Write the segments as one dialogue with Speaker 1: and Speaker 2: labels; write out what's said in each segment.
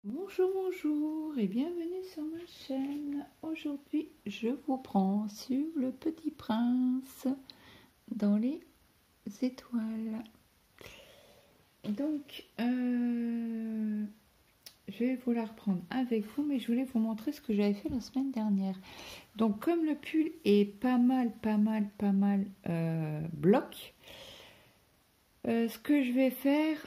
Speaker 1: Bonjour, bonjour et bienvenue sur ma chaîne. Aujourd'hui, je vous prends sur le Petit Prince dans les étoiles. Donc, je vais vous la reprendre avec vous, mais je voulais vous montrer ce que j'avais fait la semaine dernière. Donc, comme le pull est pas mal bloc, ce que je vais faire...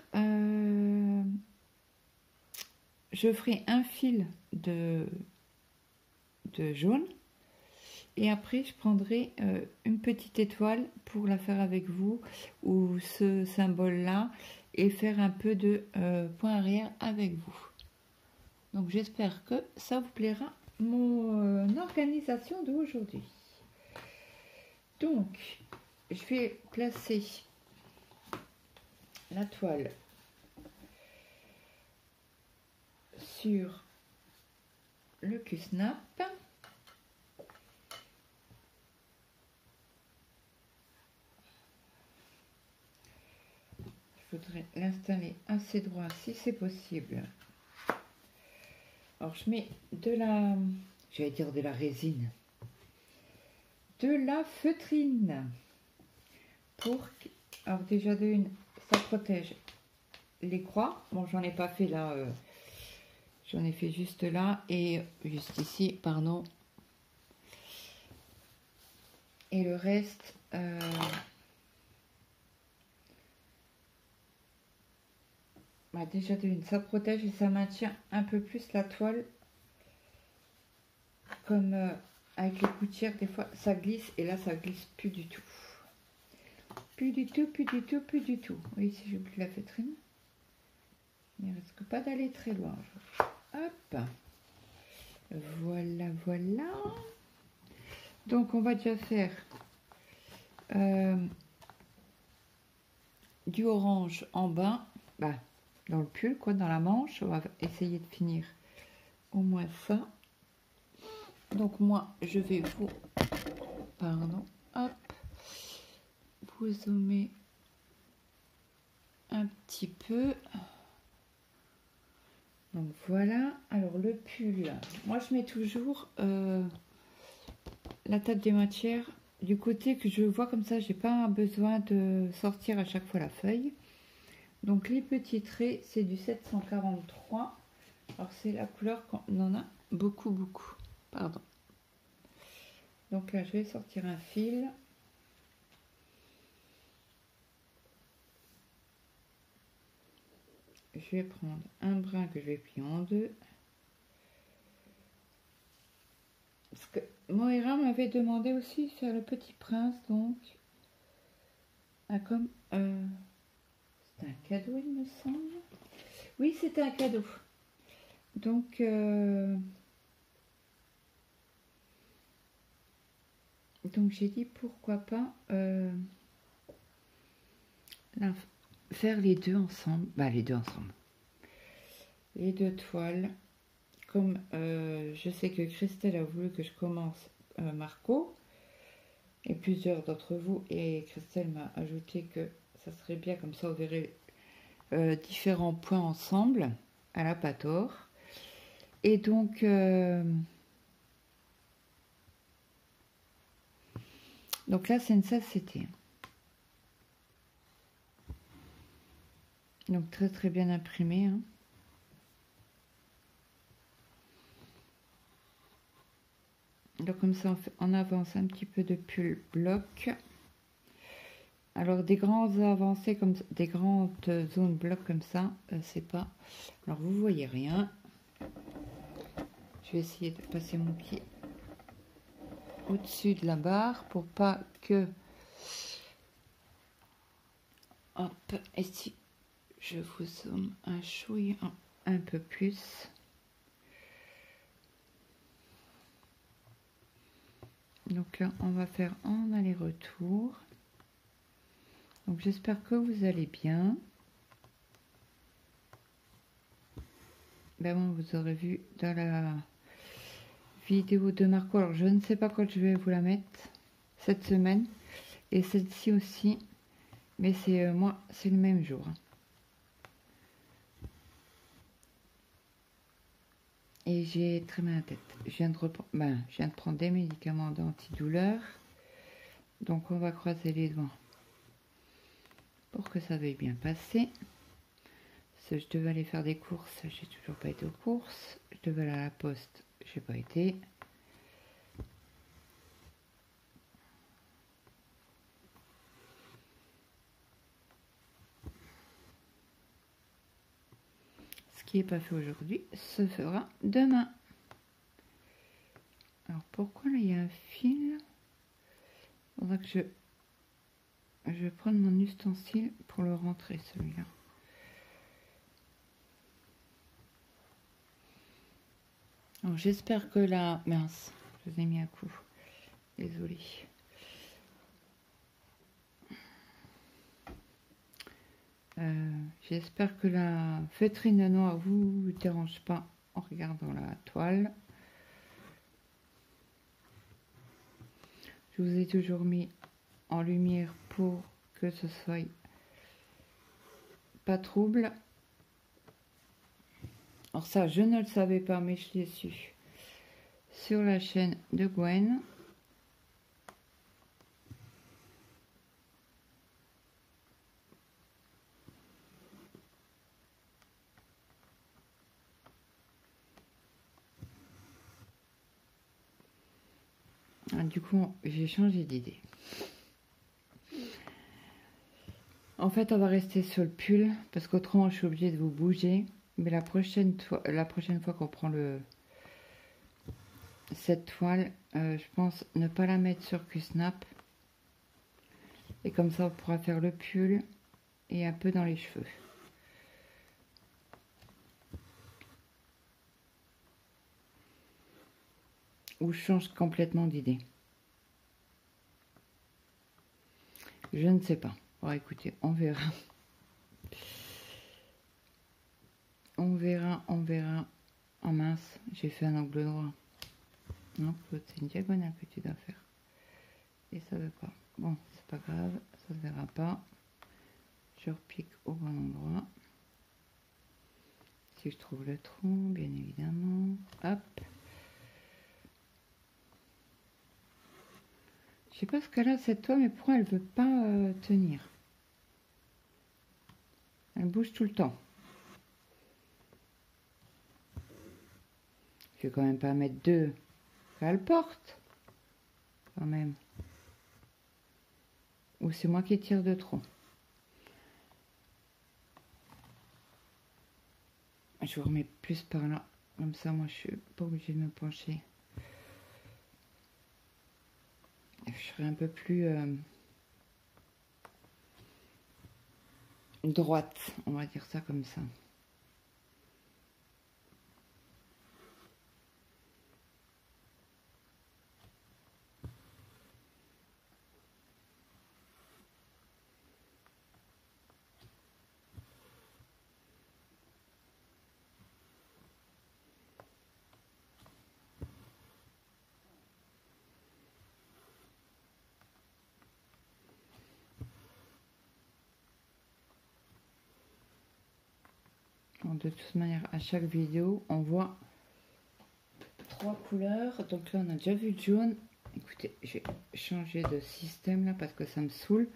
Speaker 1: je ferai un fil de jaune et après je prendrai une petite étoile pour la faire avec vous ou ce symbole là et faire un peu de point arrière avec vous. Donc j'espère que ça vous plaira, mon organisation d'aujourd'hui. Donc je vais placer la toile sur le Q-snap. Je voudrais l'installer assez droit si c'est possible. Alors je mets de la, j'allais dire de la résine, de la feutrine pour, alors déjà de une, ça protège les croix. Bon, j'en ai pas fait là, j'en ai fait juste là et juste ici, pardon. Et le reste, bah déjà de une, ça protège et ça maintient un peu plus la toile. Comme avec les gouttières, des fois ça glisse et là ça glisse plus du tout. Plus du tout. Oui, ici j'ai plus la feutrine. Il ne risque pas d'aller très loin. Hop. Voilà. Donc on va déjà faire du orange en bas, bah, dans le pull, quoi, dans la manche. On va essayer de finir au moins ça. Donc moi, je vais vous, pardon, hop, vous zoomer un petit peu. Donc voilà. Alors le pull, moi je mets toujours la table des matières du côté que je vois, comme ça j'ai pas besoin de sortir à chaque fois la feuille. Donc les petits traits, c'est du 743. Alors c'est la couleur qu'on en a beaucoup, pardon. Donc là je vais sortir un fil. Je vais prendre un brin que je vais plier en deux. Parce que Moira m'avait demandé aussi de faire le Petit Prince, donc comme c'est un cadeau, il me semble. Oui, c'était un cadeau. Donc j'ai dit pourquoi pas faire les deux ensemble. Bah les deux ensemble. Les deux toiles. Comme je sais que Christelle a voulu que je commence Marco, et plusieurs d'entre vous, et Christelle m'a ajouté que ça serait bien, comme ça on verrait différents points ensemble. Elle n'a pas tort. Et donc là c'est une sachetée. Donc très bien imprimé, hein. Donc comme ça on avance un petit peu de pull bloc. Alors des grandes avancées comme ça, des grandes zones bloc comme ça, c'est pas. Alors vous voyez rien. Je vais essayer de passer mon pied au-dessus de la barre pour pas que. Hop, et si je vous zoome un chouille un peu plus. Donc là, on va faire en aller-retour. Donc j'espère que vous allez bien. Ben bon, vous aurez vu dans la vidéo de Marco. Alors je ne sais pas quand je vais vous la mettre cette semaine. Et celle-ci aussi. Mais c'est moi, c'est le même jour. et j'ai très mal à la tête. Je viens de prendre des médicaments d'antidouleur. Donc on va croiser les doigts pour que ça veuille bien passer. Parce que je devais aller faire des courses, j'ai toujours pas été aux courses. Je devais aller à la poste, j'ai pas été. Ce qui n'est pas fait aujourd'hui se fera demain. Alors pourquoi là il y a un fil? Il faudra que je prenne mon ustensile pour le rentrer celui-là. Alors j'espère que là... Mince, je vous ai mis un coup. Désolée. J'espère que la feutrine noire vous dérange pas en regardant la toile. Je vous ai toujours mis en lumière pour que ce soit pas trouble. Alors ça, je ne le savais pas, mais je l'ai su sur la chaîne de Gwen. Du coup, j'ai changé d'idée. En fait, on va rester sur le pull parce qu'autrement, je suis obligée de vous bouger. Mais la prochaine fois qu'on prend cette toile, je pense ne pas la mettre sur Q-Snap. Et comme ça, on pourra faire le pull et un peu dans les cheveux. Ou je change complètement d'idée. Je ne sais pas. Bon, écoutez, on verra. On verra. Oh mince, j'ai fait un angle droit. Non, c'est une diagonale que tu dois faire. Et ça veut pas. Bon, c'est pas grave, ça ne verra pas. Je repique au bon endroit. Si je trouve le trou, bien évidemment. Hop. Je sais pas ce qu'elle a cette toile, mais pourquoi elle veut pas tenir? Elle bouge tout le temps. Je vais quand même pas mettre deux. Elle porte. Quand même. Ou c'est moi qui tire de trop. Je vous remets plus par là. Comme ça, moi, je suis pas obligée de me pencher. Je serai un peu plus droite. On va dire ça comme ça. De toute manière, à chaque vidéo, on voit 3 couleurs. Donc là, on a déjà vu le jaune. Écoutez, j'ai changé de système là parce que ça me saoule.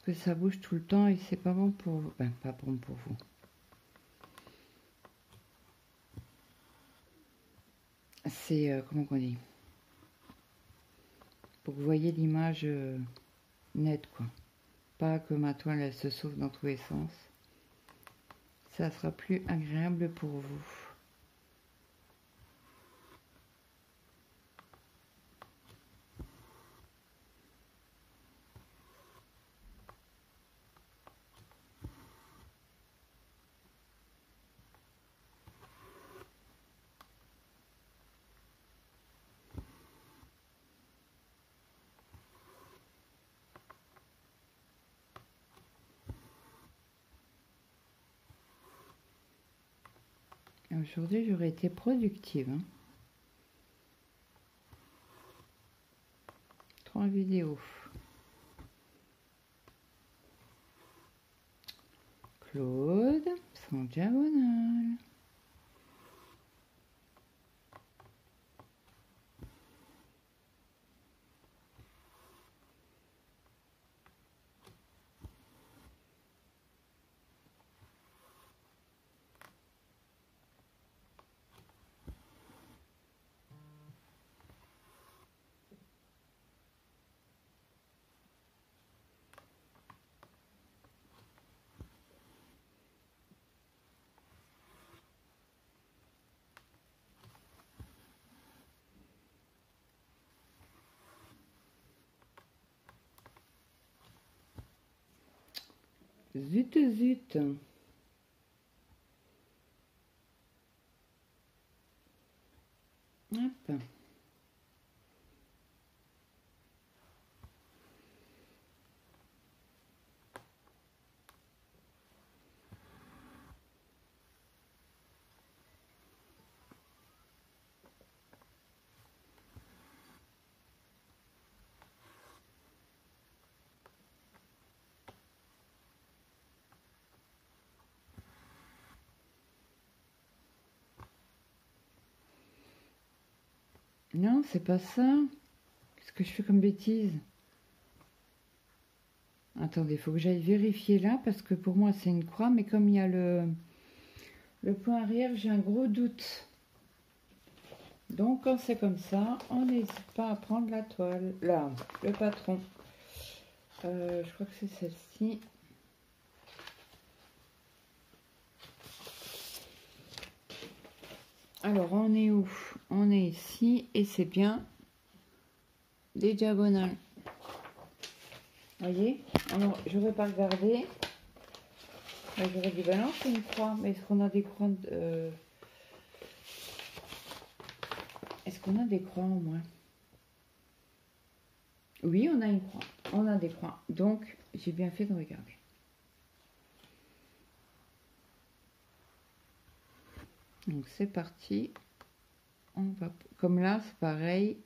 Speaker 1: Que ça bouge tout le temps et c'est pas bon pour vous. Ben, pas bon pour vous. C'est, comment on dit? Pour que vous voyez l'image nette, quoi. Pas que ma toile, elle se sauve dans tous les sens. Ça sera plus agréable pour vous. Aujourd'hui, j'aurais été productive. 3 vidéos. Claude, son diagonale. Zut, zut. Hop. Non, c'est pas ça. Qu'est-ce que je fais comme bêtise? Attendez, il faut que j'aille vérifier là, parce que pour moi c'est une croix, mais comme il y a le point arrière, j'ai un gros doute. Donc quand c'est comme ça, on n'hésite pas à prendre la toile. Là, le patron. Je crois que c'est celle-ci. Alors, on est où? On est ici, et c'est bien des diagonales. Vous voyez? Alors, je ne vais pas regarder. J'aurais dit, ben non, c'est une croix. Mais est-ce qu'on a des croix Est-ce qu'on a des croix au moins? Oui, on a une croix. On a des croix. Donc, j'ai bien fait de regarder. Donc, c'est parti. On va... Comme là, c'est pareil.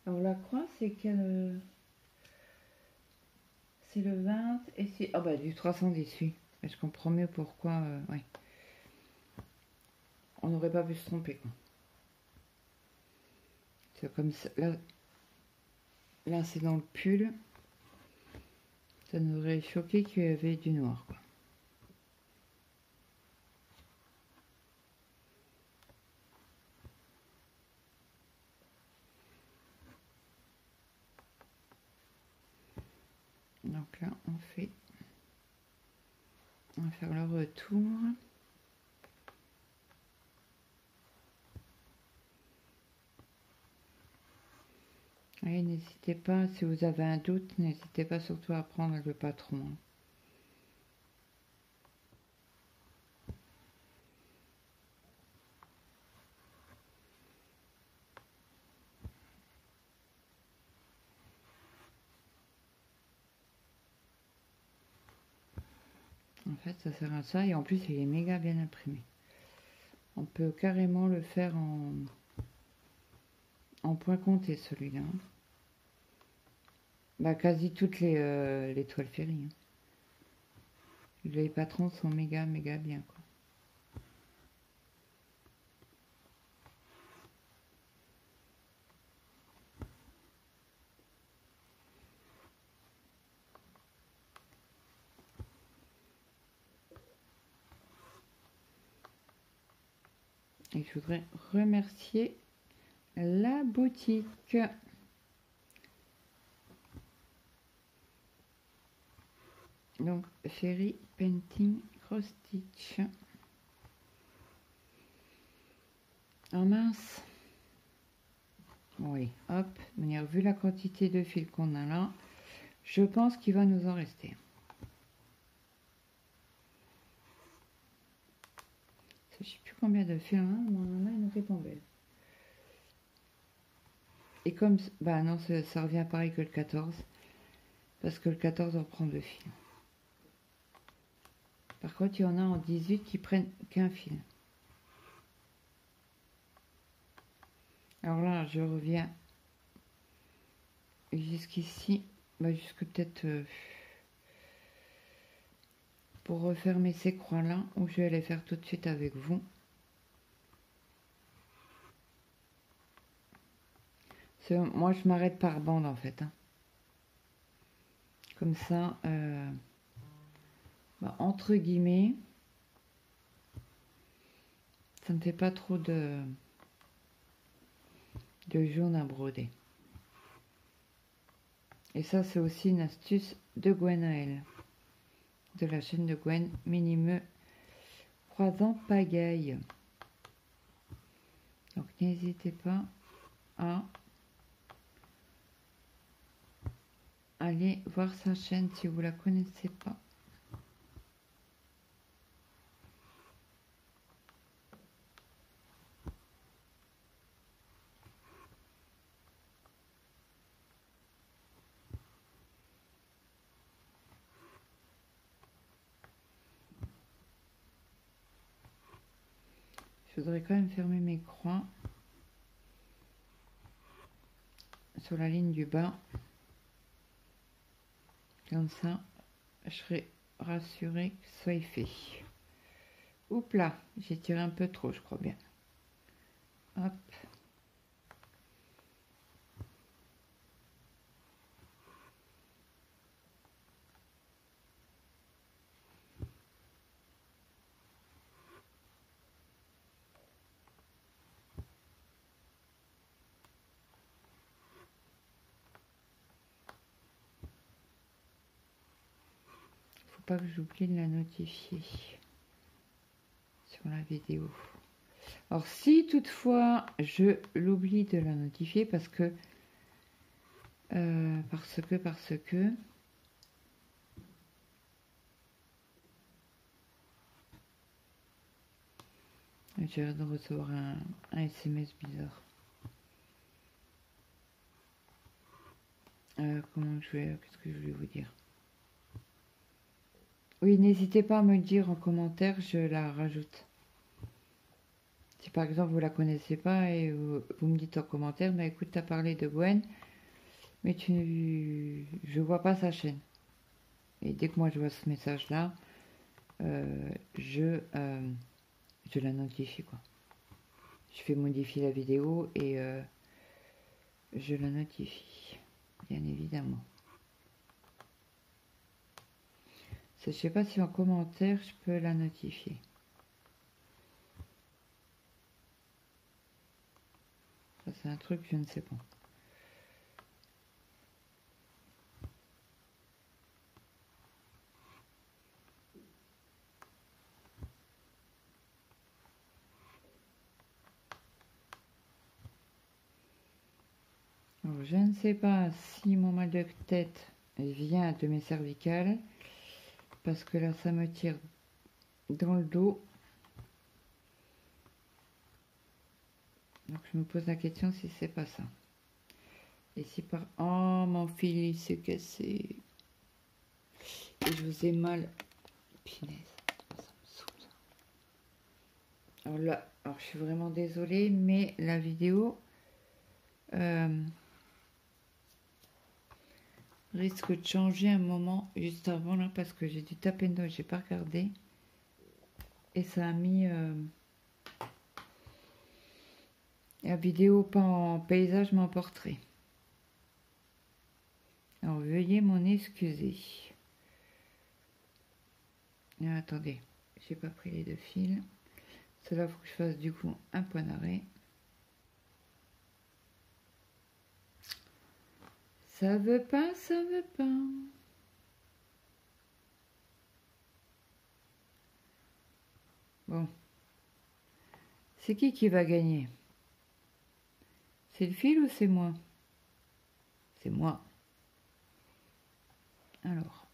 Speaker 1: Alors, la croix, c'est quel... C'est le 20 et c'est... Ah bah, du 310, oui. Je comprends mieux pourquoi... ouais. On n'aurait pas pu se tromper, quoi. C'est comme ça. Là c'est dans le pull. Ça nous aurait choqué qu'il y avait du noir, quoi. Donc là, on va faire le retour. Et n'hésitez pas, si vous avez un doute, n'hésitez pas surtout à prendre le patron. En fait, ça sert à ça, et en plus, il est méga bien imprimé. On peut carrément le faire en point compté, celui-là. Bah, quasi toutes les toiles ferries. Les patrons sont méga bien, quoi. Et je voudrais remercier la boutique. Donc, Ferry Painting Cross Stitch. En mince. Oui, hop. Vu la quantité de fils qu'on a là, je pense qu'il va nous en rester. Je ne sais plus combien de fils on en a une ribambelle. Et comme, bah non, ça revient pareil que le 14, parce que le 14 on prend 2 fils. Par contre, il y en a en 18 qui prennent qu'un fil. Alors là, je reviens jusqu'ici, bah jusque peut-être pour refermer ces croix là, où je vais les faire tout de suite avec vous. Moi, je m'arrête par bande en fait. Hein. Comme ça, bah, entre guillemets, ça ne fait pas trop de jaune à broder. Et ça, c'est aussi une astuce de Gwenaëlle, de la chaîne de Gwen, Minimeux Croisant Pagaille. Donc, n'hésitez pas à aller voir sa chaîne si vous la connaissez pas. Je voudrais quand même fermer mes croix sur la ligne du bas. Comme ça, je serai rassurée que ce soit fait. Oups là, j'ai tiré un peu trop, je crois bien. Hop. Faut pas que j'oublie de la notifier sur la vidéo. Alors si toutefois je l'oublie de la notifier parce que j'ai l'air de recevoir un SMS bizarre. Qu'est-ce que je voulais vous dire? Oui, n'hésitez pas à me le dire en commentaire, je la rajoute. Si par exemple vous la connaissez pas et vous me dites en commentaire, bah écoute, tu as parlé de Gwen, mais je vois pas sa chaîne. Et dès que moi je vois ce message-là, je la notifie quoi. Je fais modifier la vidéo et je la notifie, bien évidemment. Je sais pas si en commentaire je peux la notifier. Ça c'est un truc, je ne sais pas. Alors, je ne sais pas si mon mal de tête vient de mes cervicales, parce que là ça me tire dans le dos. Donc je me pose la question si c'est pas ça. Et si par... Oh, mon fil il s'est cassé. Et je vous ai mal... Punaise, ça me saoule. Alors là, je suis vraiment désolée, mais la vidéo risque de changer un moment juste avant là, parce que j'ai dû taper une note, j'ai pas regardé. Et ça a mis... la vidéo pas en paysage mais en portrait. Alors veuillez m'en excuser. Attendez, j'ai pas pris les deux fils. Cela faut que je fasse du coup un point d'arrêt. Ça veut pas, ça veut pas. Bon. C'est qui va gagner? C'est le fil ou c'est moi? C'est moi. Alors.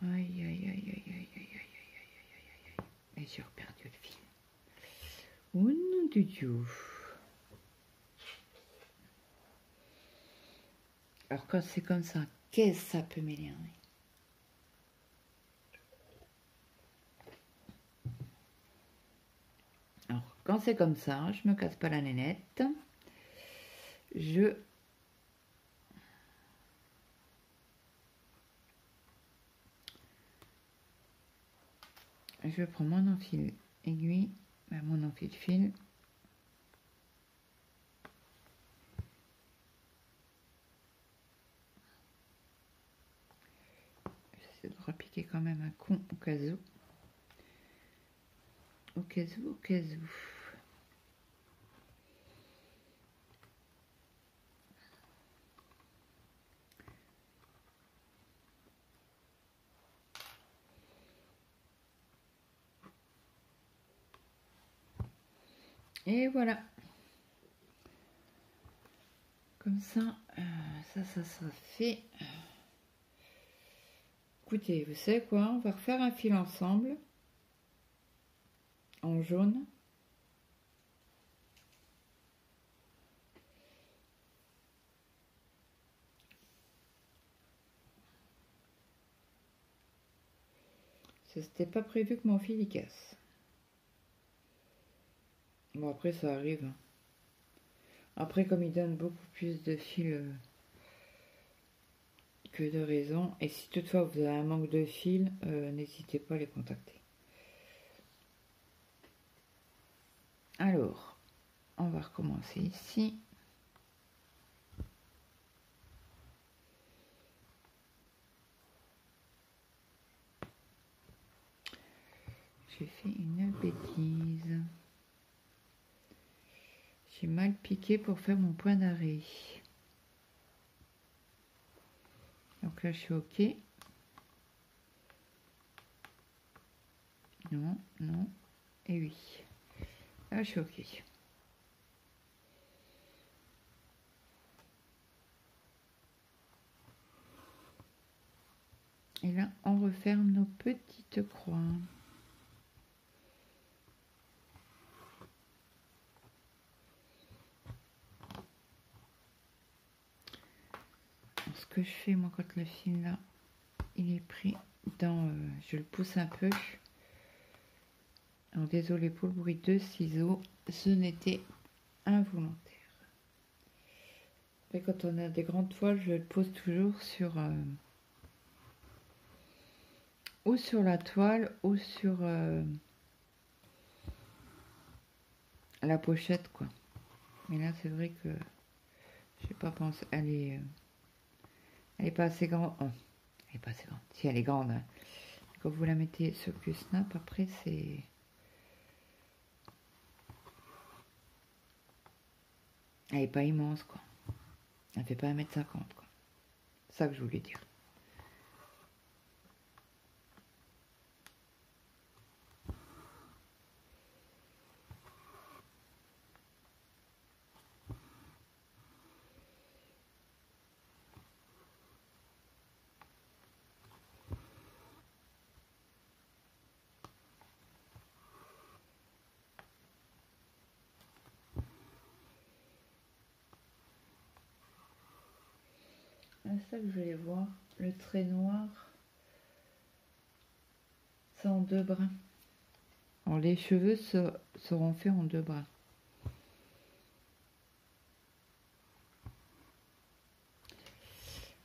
Speaker 1: Aïe, aïe, aïe, aïe, aïe, aïe, aïe, aïe, aïe, aïe, aïe. Et j'ai reperdu le fil. Oh non du Dieu. Alors quand c'est comme ça, qu'est-ce que ça peut m'énerver? Alors quand c'est comme ça, je me casse pas la nénette. Je prends mon enfil aiguille, mon enfil fil. J'essaie de repiquer quand même un coup au cas où. Au cas où, au cas où. Et voilà. Comme ça, ça sera fait. Écoutez, vous savez quoi? On va refaire un fil ensemble. En jaune. C'était pas prévu que mon fil y casse. Bon, après, ça arrive. Après, comme il donne beaucoup plus de fil que de raison, et si toutefois vous avez un manque de fil, n'hésitez pas à les contacter. Alors, on va recommencer ici. J'ai fait une bêtise. J'ai mal piqué pour faire mon point d'arrêt. Donc là, je suis OK. Non, non, et oui. Là, je suis OK. Et là, on referme nos petites croix. Ce que je fais, moi, quand le fil, là, il est pris dans... je le pousse un peu. Alors, désolé pour le bruit de ciseaux. Ce n'était involontaire. Et quand on a des grandes toiles, je le pose toujours sur... ou sur la toile, ou sur... la pochette, quoi. Mais là, c'est vrai que j'ai pas pensé. Elle est pas assez grande. Oh, elle est pas assez grande. Si elle est grande, hein. Quand vous la mettez sur le snap, après c'est. Elle est pas immense, quoi. Elle fait pas 1,50 m, quoi. C'est ça que je voulais dire. C'est ça que je voulais voir. Le trait noir, c'est en 2 brins. Alors, les cheveux seront faits en 2 brins.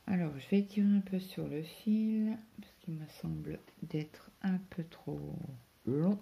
Speaker 1: Alors, je vais tirer un peu sur le fil, parce qu'il me semble d'être un peu trop long.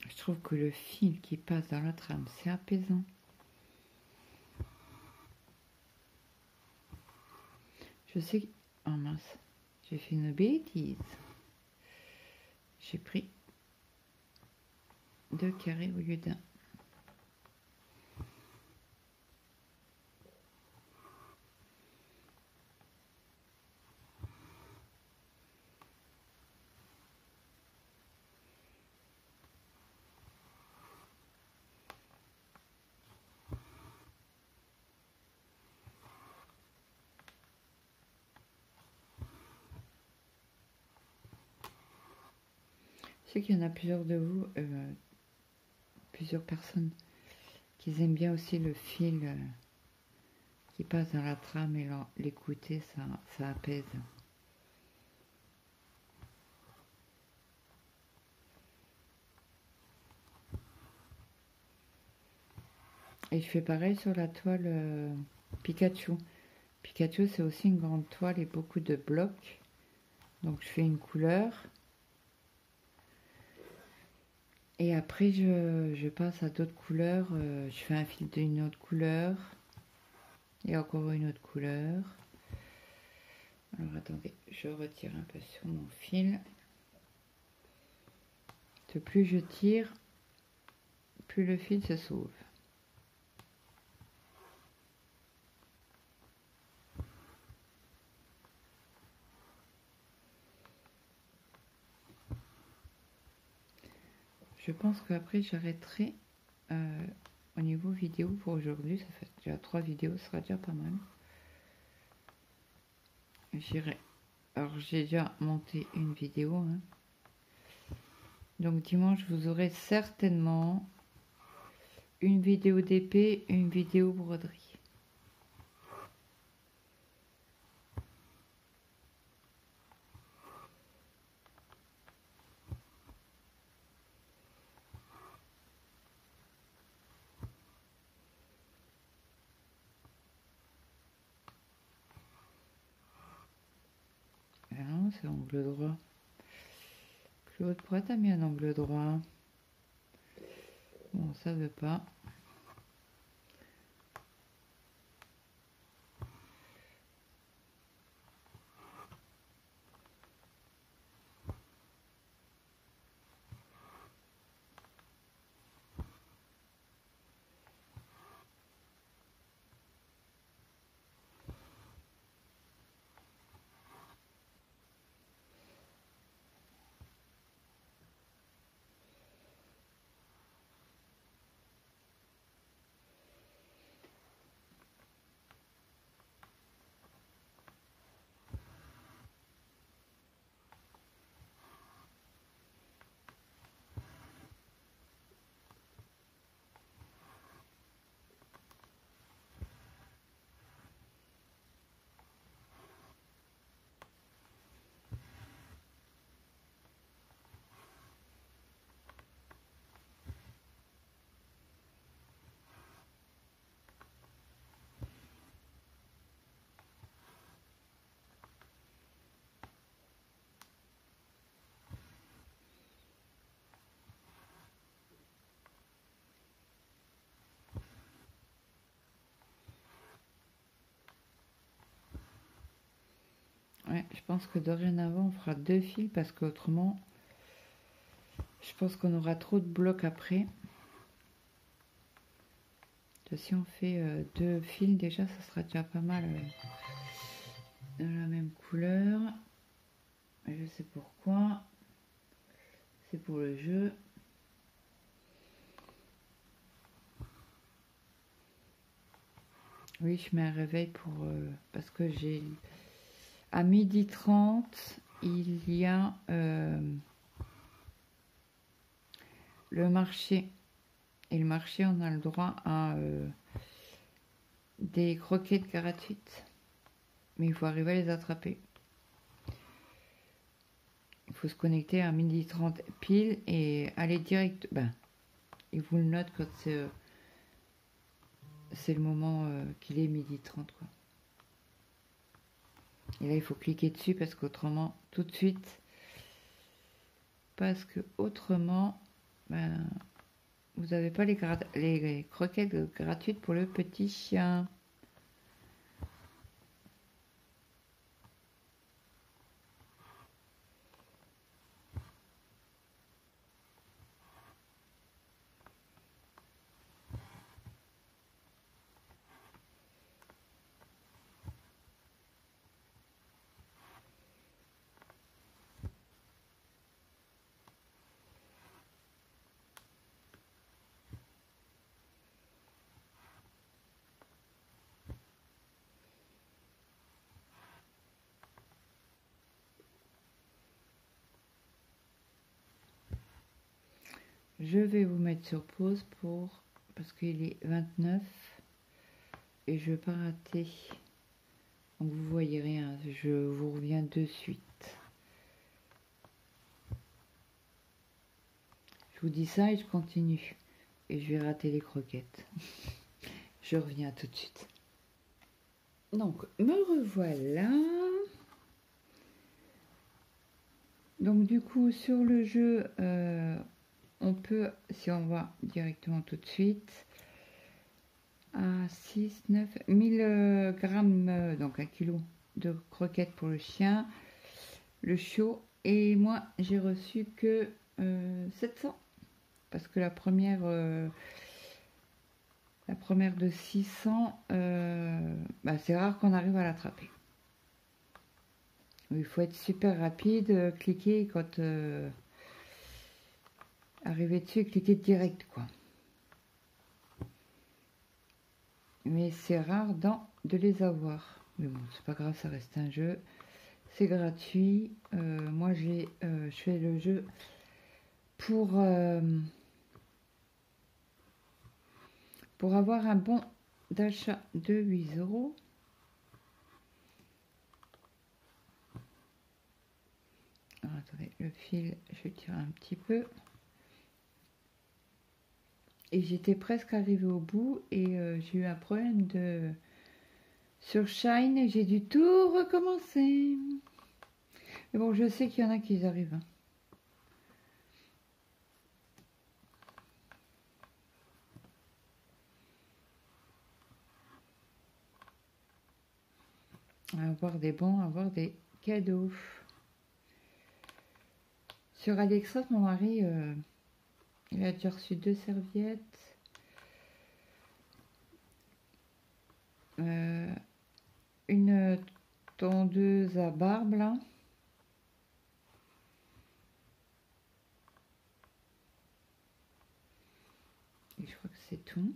Speaker 1: Je trouve que le fil qui passe dans la trame, c'est apaisant. Je sais que... Oh mince, j'ai fait une bêtise. J'ai pris 2 carrés au lieu d'un. Je sais qu'il y en a plusieurs de vous, plusieurs personnes, qui aiment bien aussi le fil qui passe dans la trame et l'écouter, ça apaise. Et je fais pareil sur la toile Pikachu. Pikachu, c'est aussi une grande toile et beaucoup de blocs. Donc je fais une couleur. Et après, je passe à d'autres couleurs. Je fais un fil d'une autre couleur. Et encore une autre couleur. Alors attendez, je retire un peu sur mon fil. Plus je tire, plus le fil se sauve. Je pense qu'après j'arrêterai au niveau vidéo pour aujourd'hui. Ça fait déjà 3 vidéos, ce sera déjà pas mal. J'irai. Alors j'ai déjà monté une vidéo. Hein. Donc dimanche vous aurez certainement une vidéo d'épée, une vidéo broderie. Ah non, c'est angle droit. Claude, pourquoi t'as mis un angle droit? Bon, ça veut pas. Ouais, je pense que dorénavant on fera 2 fils parce qu'autrement je pense qu'on aura trop de blocs après. Si on fait 2 fils déjà, ça sera déjà pas mal de la même couleur. Je sais pourquoi. C'est pour le jeu. Oui, je mets un réveil pour parce que j'ai à 12h30 il y a le marché. Et le marché, on a le droit à des croquettes gratuites. Mais il faut arriver à les attraper. Il faut se connecter à 12h30 pile et aller direct. Ben, il vous le note quand c'est le moment qu'il est 12h30, quoi. Et là, il faut cliquer dessus parce qu'autrement, tout de suite, parce que autrement, ben, vous n'avez pas les croquettes gratuites pour le petit chien. Je vais vous mettre sur pause parce qu'il est 29 et je ne veux pas rater. Donc vous voyez rien, je vous reviens de suite. Je vous dis ça et je continue. Et je vais rater les croquettes. Je reviens tout de suite. Donc, me revoilà. Donc, du coup, sur le jeu, on peut, si on va directement tout de suite, à 6, 9, 1000 grammes, donc 1 kilo de croquettes pour le chien, le chiot. Et moi, j'ai reçu que 700. Parce que la première de 600, c'est rare qu'on arrive à l'attraper. Il faut être super rapide, cliquer quand arriver dessus et cliquer direct, quoi. Mais c'est rare de les avoir. Mais bon, c'est pas grave, ça reste un jeu. C'est gratuit. Moi, je fais le jeu pour avoir un bon d'achat de 8 €. Alors, attendez, le fil, je vais tirer un petit peu. Et j'étais presque arrivée au bout et j'ai eu un problème sur Shine et j'ai dû tout recommencer. Mais bon, je sais qu'il y en a qui y arrivent. Avoir des bons, avoir des cadeaux. Sur AliExpress, mon mari, il a déjà reçu 2 serviettes. Une tondeuse à barbe, là. Et je crois que c'est tout.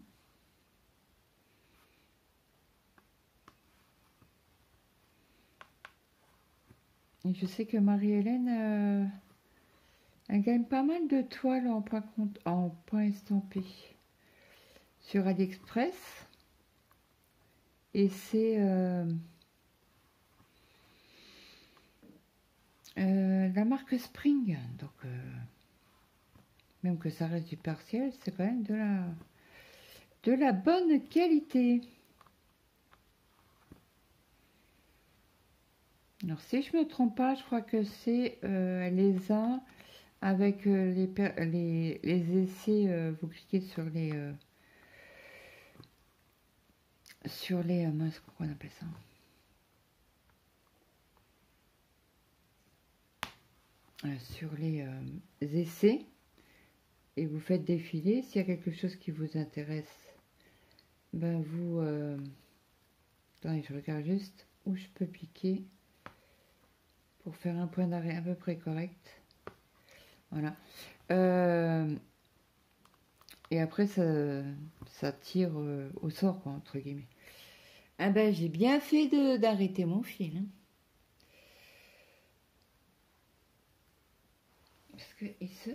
Speaker 1: Et je sais que Marie-Hélène, elle gagne pas mal de toiles en point estampé sur AliExpress. Et c'est la marque Spring. Donc, même que ça reste du partiel, c'est quand même de la bonne qualité. Alors, si je me trompe pas, je crois que c'est les uns avec les essais. Vous cliquez sur les mince, comment on appelle ça? Sur les essais et vous faites défiler. S'il y a quelque chose qui vous intéresse, ben vous attendez, je regarde juste où je peux piquer pour faire un point d'arrêt à peu près correct. Voilà. Et après ça tire au sort, quoi, entre guillemets. Ah ben j'ai bien fait d'arrêter mon fil, hein. Parce qu'il se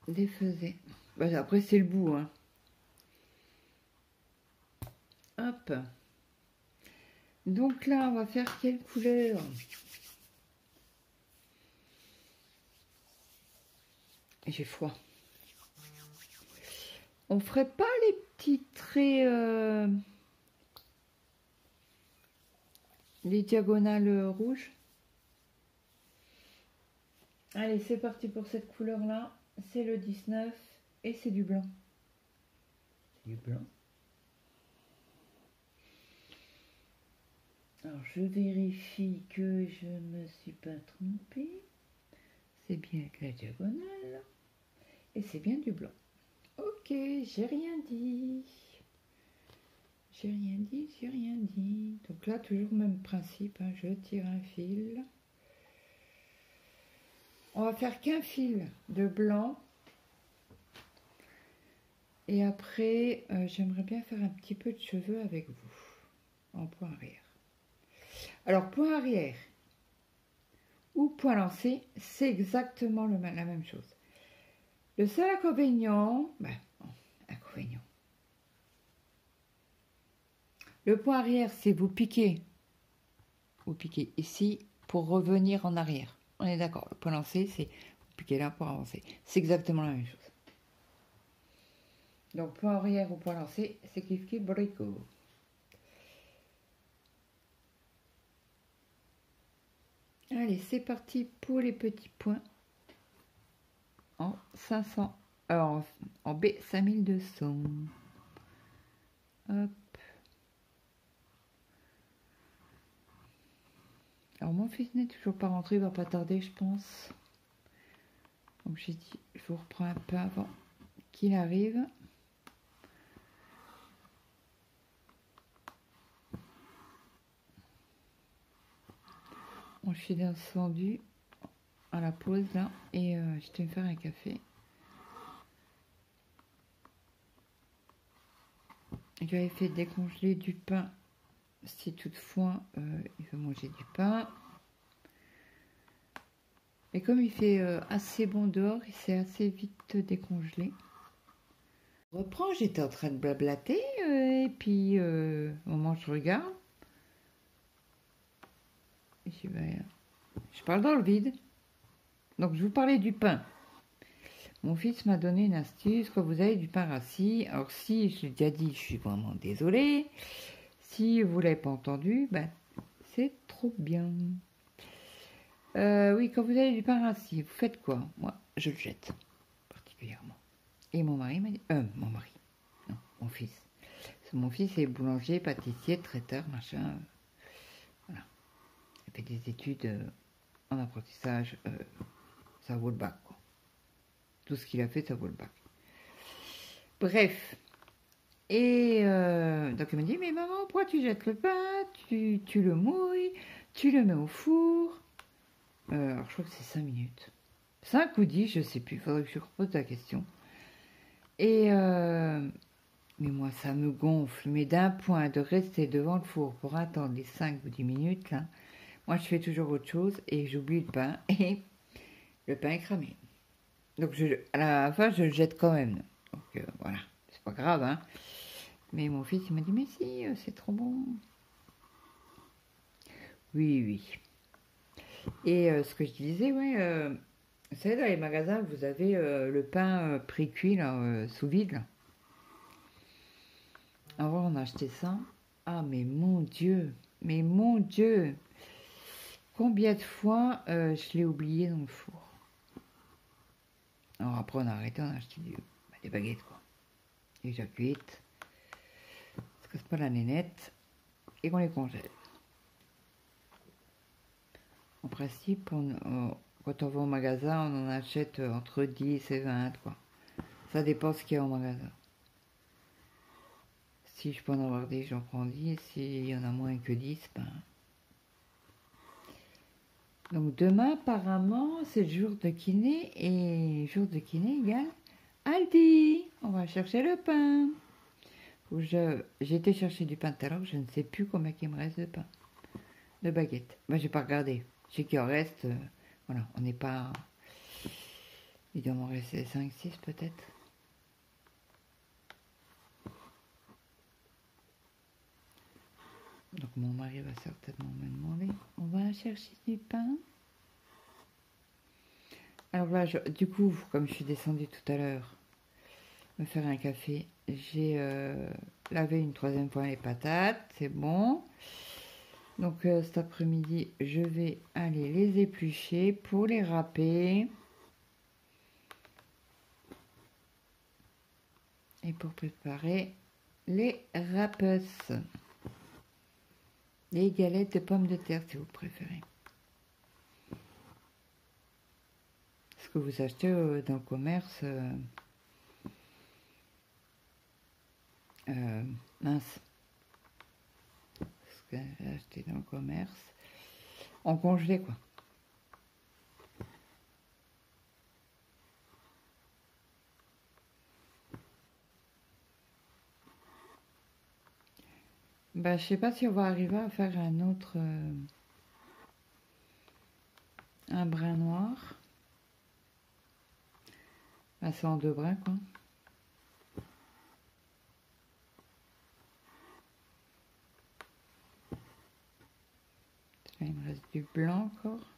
Speaker 1: défaisait. Ben, après c'est le bout, hein. Hop. Donc là on va faire quelle couleur? J'ai froid. On ferait pas les petits traits, les diagonales rouges? Allez, c'est parti pour cette couleur-là. C'est le 19 et c'est du blanc. Du blanc. Alors, je vérifie que je ne me suis pas trompée. C'est bien avec la diagonale. Et c'est bien du blanc. Ok, j'ai rien dit. J'ai rien dit, j'ai rien dit. Donc là, toujours le même principe, hein. Je tire un fil. On va faire qu'un fil de blanc. Et après, j'aimerais bien faire un petit peu de cheveux avec vous. En point arrière. Alors, point arrière ou point lancé, c'est exactement la même chose. Le seul inconvénient, inconvénient. Le point arrière, c'est vous piquez ici pour revenir en arrière. On est d'accord. Le point lancé, c'est vous piquez là pour avancer. C'est exactement la même chose. Donc point arrière ou point lancé, c'est kiff kiff bricot. Allez, c'est parti pour les petits points en 500, en B 5200. Hop. Alors mon fils n'est toujours pas rentré, il va pas tarder, je pense. Donc j'ai dit, je vous reprends un peu avant qu'il arrive. Bon, je suis descendue à la pause là et j'étais me faire un café. J'avais fait décongeler du pain si toutefois il veut manger du pain. Et comme il fait assez bon dehors, il s'est assez vite décongelé. Je reprends, j'étais en train de blablater et puis au moment où je regarde, je parle dans le vide. Donc je vous parlais du pain. Mon fils m'a donné une astuce quand vous avez du pain rassis. Alors si je l'ai déjà dit, je suis vraiment désolée. Si vous ne l'avez pas entendu, c'est trop bien. Oui, quand vous avez du pain rassis, vous faites quoi? Moi, je le jette particulièrement. Et mon mari m'a dit, mon mari, non, mon fils. Mon fils est boulanger, pâtissier, traiteur, machin. Voilà. Il fait des études en apprentissage. Ça vaut le bac, quoi. Tout ce qu'il a fait, ça vaut le bac. Bref. Et donc il m'a dit, mais maman, pourquoi tu jettes le pain? Tu le mouilles, tu le mets au four. Alors je crois que c'est 5 minutes. 5 ou 10, je sais plus, il faudrait que je repose la question. Et mais moi ça me gonfle, mais d'un point de rester devant le four pour attendre les 5 ou 10 minutes, là, moi je fais toujours autre chose et j'oublie le pain et le pain est cramé. Donc à la fin je le jette quand même. Donc voilà, c'est pas grave, hein. Mais mon fils il m'a dit, mais si, c'est trop bon. Oui, oui. Et ce que je disais, ouais, vous savez, dans les magasins, vous avez le pain pré-cuit, là, sous vide. Là. Avant, on a acheté ça. Ah, mais mon Dieu, combien de fois je l'ai oublié dans le four. Alors après, on a arrêté, on a acheté des baguettes, quoi. Déjà cuites. Ça se casse pas la nénette. Et qu'on les congèle. En principe, quand on va au magasin, on en achète entre 10 et 20, quoi. Ça dépend ce qu'il y a au magasin. Si je peux en avoir 10, j'en prends 10. S'il y en a moins que 10, Donc demain, apparemment, c'est le jour de kiné. Et jour de kiné égale Aldi. On va chercher le pain. J'ai été chercher du pain tout à l'heure. Je ne sais plus combien il me reste de pain. De baguettes. J'ai pas regardé. Je sais qu'il en reste. Voilà, on n'est pas... Il doit m'en rester 5, 6 peut-être. Donc mon mari va certainement me demander, on va chercher du pain. Alors là, du coup, comme je suis descendue tout à l'heure, me faire un café, j'ai lavé une 3e fois les patates, c'est bon. Donc cet après-midi, je vais aller les éplucher pour les râper. Et pour préparer les râpes. Les galettes de pommes de terre, si vous préférez. Ce que vous achetez dans le commerce, mince. Ce que j'ai acheté dans le commerce, en congelé, quoi. Je sais pas si on va arriver à faire un autre, un brin noir. Passer en 2 brins, quoi. Là, il me reste du blanc encore.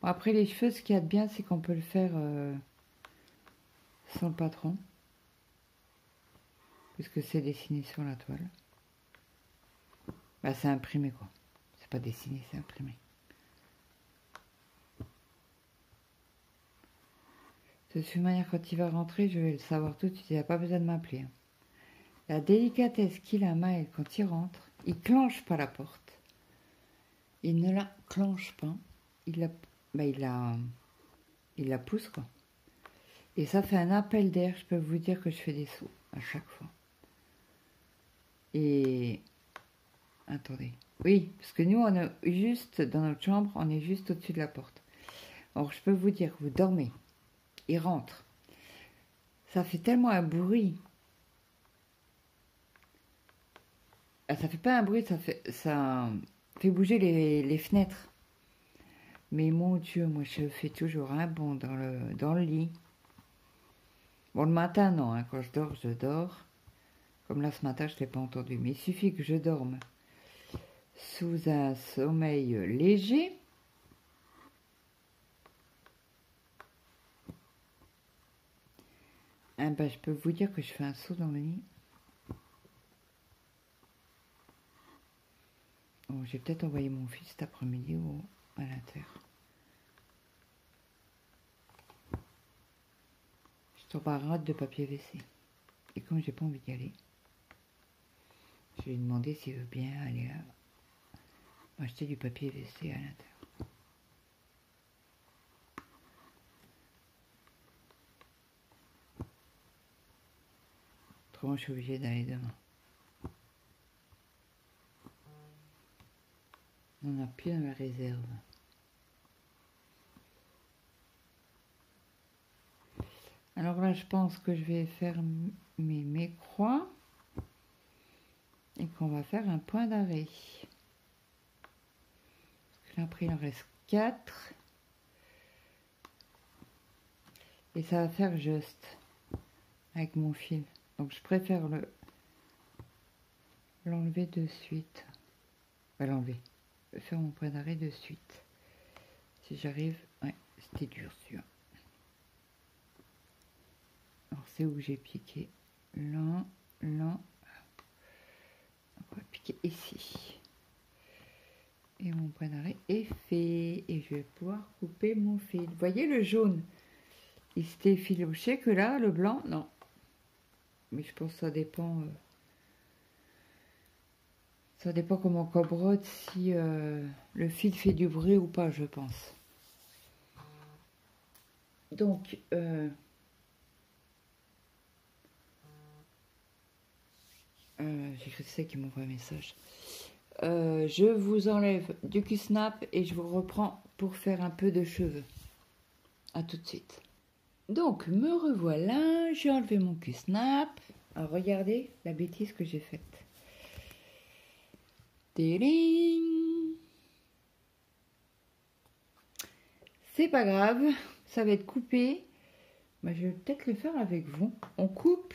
Speaker 1: Bon, après, les cheveux, ce qu'il y a de bien, c'est qu'on peut le faire sans le patron. Puisque c'est dessiné sur la toile. Bah, c'est imprimé, quoi. C'est pas dessiné, c'est imprimé. De toute manière, quand il va rentrer, je vais le savoir tout de suite. Il n'a pas besoin de m'appeler. Hein. La délicatesse qu'il a, Maël, quand il rentre, il clenche pas la porte. Il ne la clenche pas. Il la pousse, quoi. Et ça fait un appel d'air. Je peux vous dire que je fais des sauts à chaque fois. Et... Attendez. Oui, parce que nous, on est juste, dans notre chambre, on est juste au-dessus de la porte. Alors, je peux vous dire, vous dormez. Il rentre. Ça fait tellement un bruit. Ah, ça fait pas un bruit, ça fait bouger les fenêtres. Mais mon Dieu, moi je fais toujours un bond dans le lit. Bon, le matin, non, hein, quand je dors, je dors. Comme là ce matin, je ne l'ai pas entendu. Mais il suffit que je dorme sous un sommeil léger. Ah ben, je peux vous dire que je fais un saut dans le lit. Oh, j'ai peut-être envoyé mon fils cet après-midi à l'inter. Je tombe à rate de papier WC. Et comme j'ai pas envie d'y aller, je lui ai demandé s'il veut bien aller acheter du papier WC à l'intérieur. Autrement, je suis obligée d'aller demain. On n'a plus dans la réserve. Alors là, je pense que je vais faire mes croix et qu'on va faire un point d'arrêt. Parce que là, après, il en reste 4. Et ça va faire juste avec mon fil. Donc, je préfère l'enlever de suite. Enfin, l'enlever. Faire mon point d'arrêt de suite. Si j'arrive... Ouais, c'était dur, celui-là. Alors, c'est où j'ai piqué. Là. On va piquer ici. Et mon point d'arrêt est fait. Et je vais pouvoir couper mon fil. Vous voyez le jaune? Il s'était effiloché que là, le blanc, non. Mais je pense que ça dépend. Ça dépend comment on brode, si le fil fait du bruit ou pas, je pense. Donc, j'ai cru que c'est qui m'envoie un message. Je vous enlève du Q-Snap et je vous reprends pour faire un peu de cheveux. A tout de suite. Donc, me revoilà, j'ai enlevé mon Q-Snap. Alors, regardez la bêtise que j'ai faite. Téling. C'est pas grave, ça va être coupé. Bah, je vais peut-être le faire avec vous. On coupe,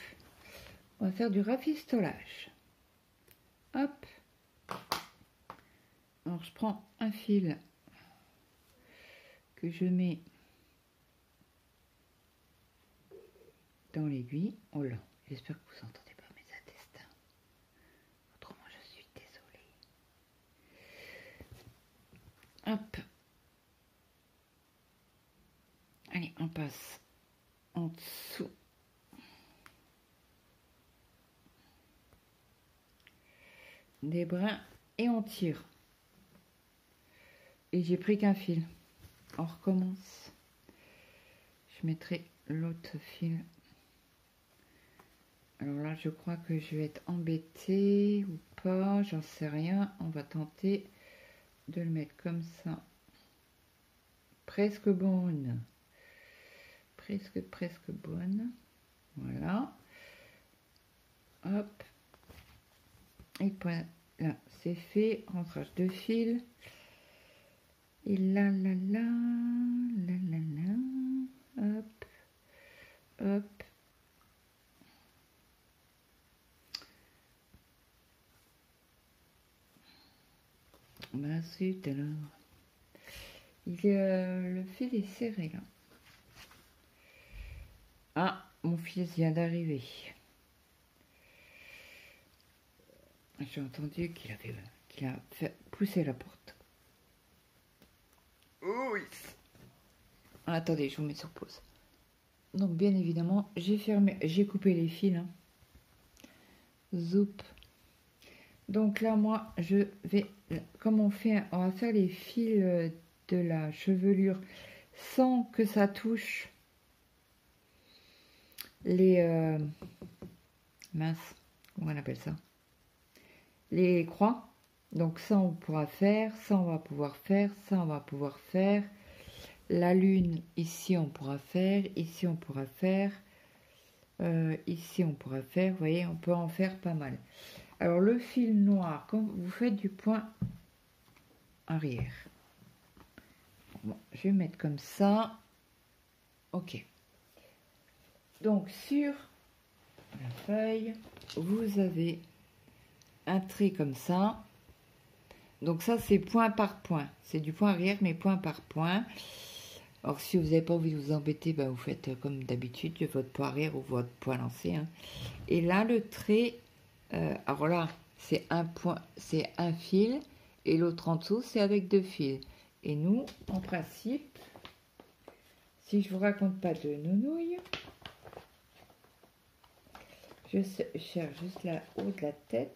Speaker 1: on va faire du rafistolage. Hop. Alors, je prends un fil que je mets dans l'aiguille. Oh là, j'espère que vous entendez pas mes intestins. Autrement, je suis désolée. Hop. Allez, on passe en dessous. Des brins et on tire. Et j'ai pris qu'un fil. On recommence. Je mettrai l'autre fil. Alors là, je crois que je vais être embêtée ou pas, j'en sais rien. On va tenter de le mettre comme ça. Presque bonne. Presque bonne. Voilà. Hop. Et point là, c'est fait. Rentrage de fil. Et là, là, là, là, là, là, hop, hop. Bah zut alors. Le fil est serré là. Ah, mon fils vient d'arriver. J'ai entendu qu'il a fait pousser la porte. Oui. Attendez, je vous mets sur pause. Donc bien évidemment, j'ai coupé les fils. Hein. Zoup. Donc là, moi, je vais, comme on va faire les fils de la chevelure sans que ça touche les mince, comment on appelle ça? Les croix. Donc ça, on pourra faire, ça, on va pouvoir faire, ça, on va pouvoir faire. La lune, ici, on pourra faire, ici, on pourra faire, ici, on pourra faire. Vous voyez, on peut en faire pas mal. Alors, le fil noir, quand vous faites du point arrière. Bon, je vais mettre comme ça. Ok. Donc, sur la feuille, vous avez un trait comme ça. Donc ça, c'est point par point. C'est du point arrière, mais point par point. Alors, si vous n'avez pas envie de vous embêter, ben, vous faites comme d'habitude, votre point arrière ou votre point lancé. Hein. Et là, le trait, alors là, c'est un point, c'est un fil, et l'autre en dessous, c'est avec 2 fils. Et nous, en principe, si je vous raconte pas de nounouille, je cherche juste là haut de la tête.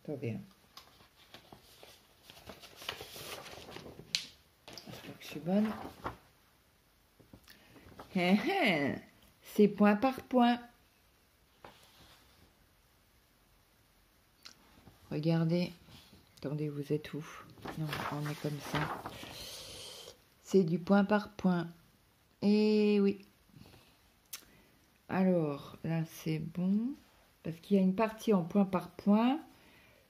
Speaker 1: Attendez. Hein. J'espère que je suis bonne. C'est point par point. Regardez. Attendez, vous êtes où? Non, on est comme ça. C'est du point par point. Et oui. Alors, là, c'est bon. Parce qu'il y a une partie en point par point.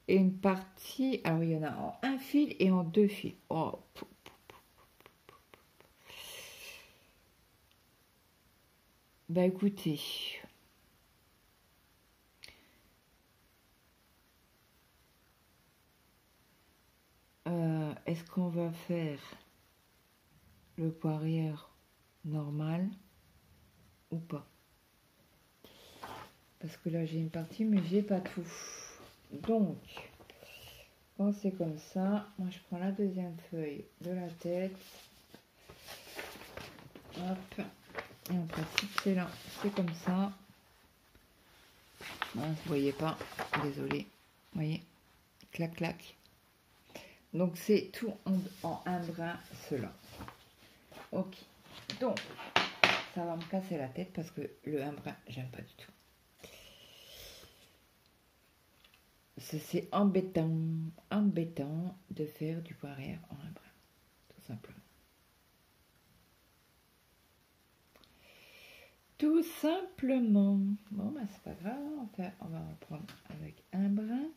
Speaker 1: Et une partie... Alors, il y en a en un fil et en 2 fils. Oh. Bah, écoutez... Est-ce qu'on va faire le point arrière normal ou pas? Parce que là j'ai une partie mais j'ai pas tout. Donc quand c'est comme ça, moi je prends la deuxième feuille de la tête. Hop. Et en principe c'est là, c'est comme ça. Vous voyez pas, désolé. Vous voyez, clac clac. Donc c'est tout en un brin cela. Ok. Donc ça va me casser la tête parce que le un brin j'aime pas du tout. C'est embêtant de faire du point arrière en un brin, tout simplement. Tout simplement. Bon, bah c'est pas grave, on va reprendre avec un brin.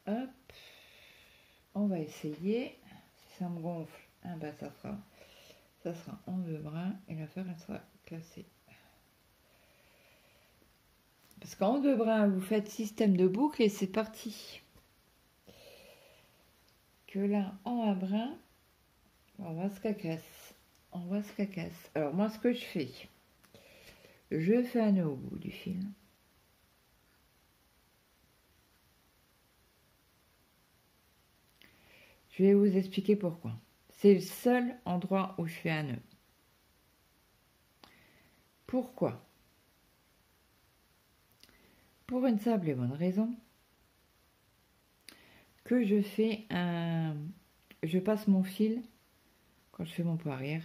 Speaker 1: Hop, on va essayer. Si ça me gonfle, ah bah ça sera en 2 brins et l'affaire elle sera cassée. Parce qu'en 2 brins, vous faites système de boucle et c'est parti. Que là, en un brin, on va se cacasse. On va se cacasse. Alors moi, ce que je fais un nœud au bout du fil. Je vais vous expliquer pourquoi. C'est le seul endroit où je fais un nœud. Pourquoi? Pour une simple et bonne raison que je passe mon fil, quand je fais mon point arrière,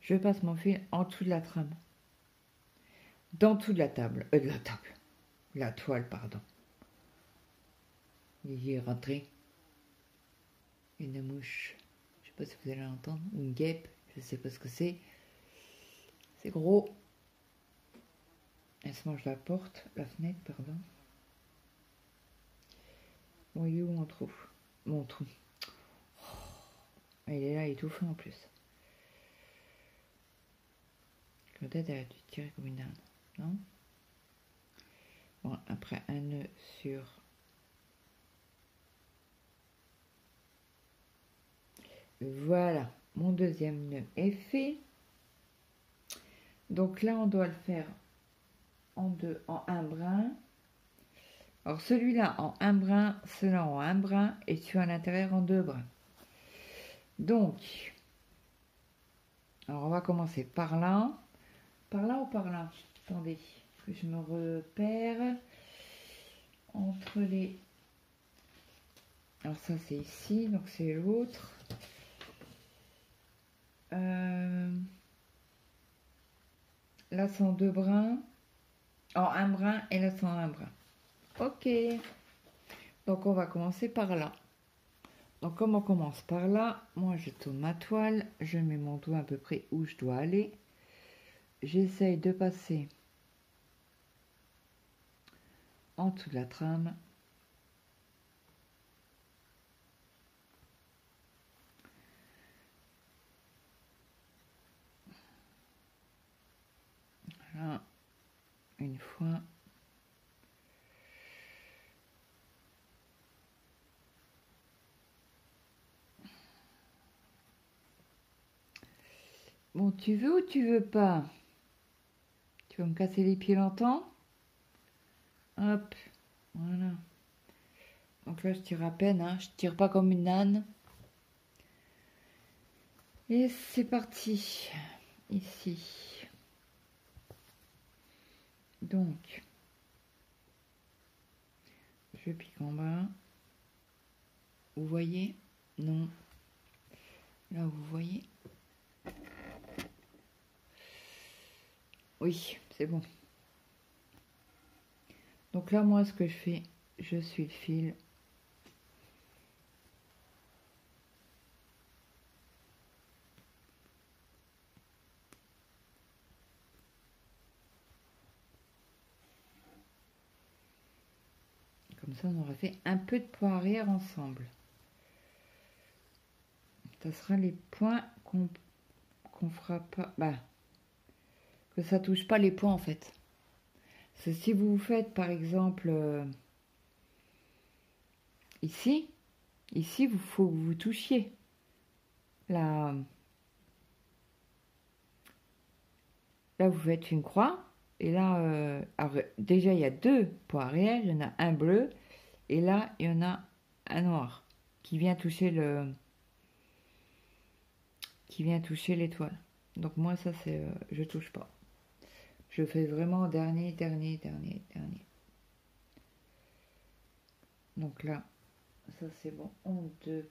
Speaker 1: je passe mon fil en dessous de la trame. Dans dessous de la table. La toile, pardon. Il est rentré. Une mouche. Je sais pas si vous allez l'entendre. Une guêpe. Je sais pas ce que c'est. C'est gros. Elle se mange la porte, la fenêtre, pardon. Bon, il est où mon trou? Mon trou. Il est là, il est tout fin en plus. Peut-être elle a dû tirer comme une dinde, non? Bon, après un nœud sur... Voilà, mon deuxième nœud est fait. Donc là, on doit le faire en deux, en un brin. Alors celui-là en un brin, celui-là en un brin, et celui à l'intérieur en deux brins. Donc, alors on va commencer par là. Par là ou par là? Attendez, que je me repère. Entre les... Alors ça c'est ici, donc c'est l'autre. Là c'est en deux brins. En un brin et là c'est en un brin. Ok. Donc on va commencer par là. Donc comme on commence par là, moi je tourne ma toile, je mets mon doigt à peu près où je dois aller. J'essaye de passer en dessous de la trame. Voilà. Une fois. Bon, tu veux ou tu veux pas? Tu vas me casser les pieds longtemps? Hop, voilà. Donc là, je tire à peine, hein. Je tire pas comme une âne. Et c'est parti. Ici. Donc, je pique en bas. Vous voyez? Non. Là, vous voyez? Oui, c'est bon. Donc là, moi, ce que je fais, je suis le fil. Comme ça, on aura fait un peu de points arrière ensemble. Ça sera les points qu'on fera pas... Bah, que ça touche pas les points, en fait. Parce que si vous faites, par exemple, ici, il faut que vous touchiez la... Là, vous faites une croix. Et là, alors, déjà, il y a deux points arrière. Il y en a un bleu. Et là, il y en a un noir qui vient toucher le... qui vient toucher l'étoile. Donc moi, ça, c'est... je touche pas. Je fais vraiment dernier, dernier, dernier, dernier. Donc là, ça, c'est bon. En deux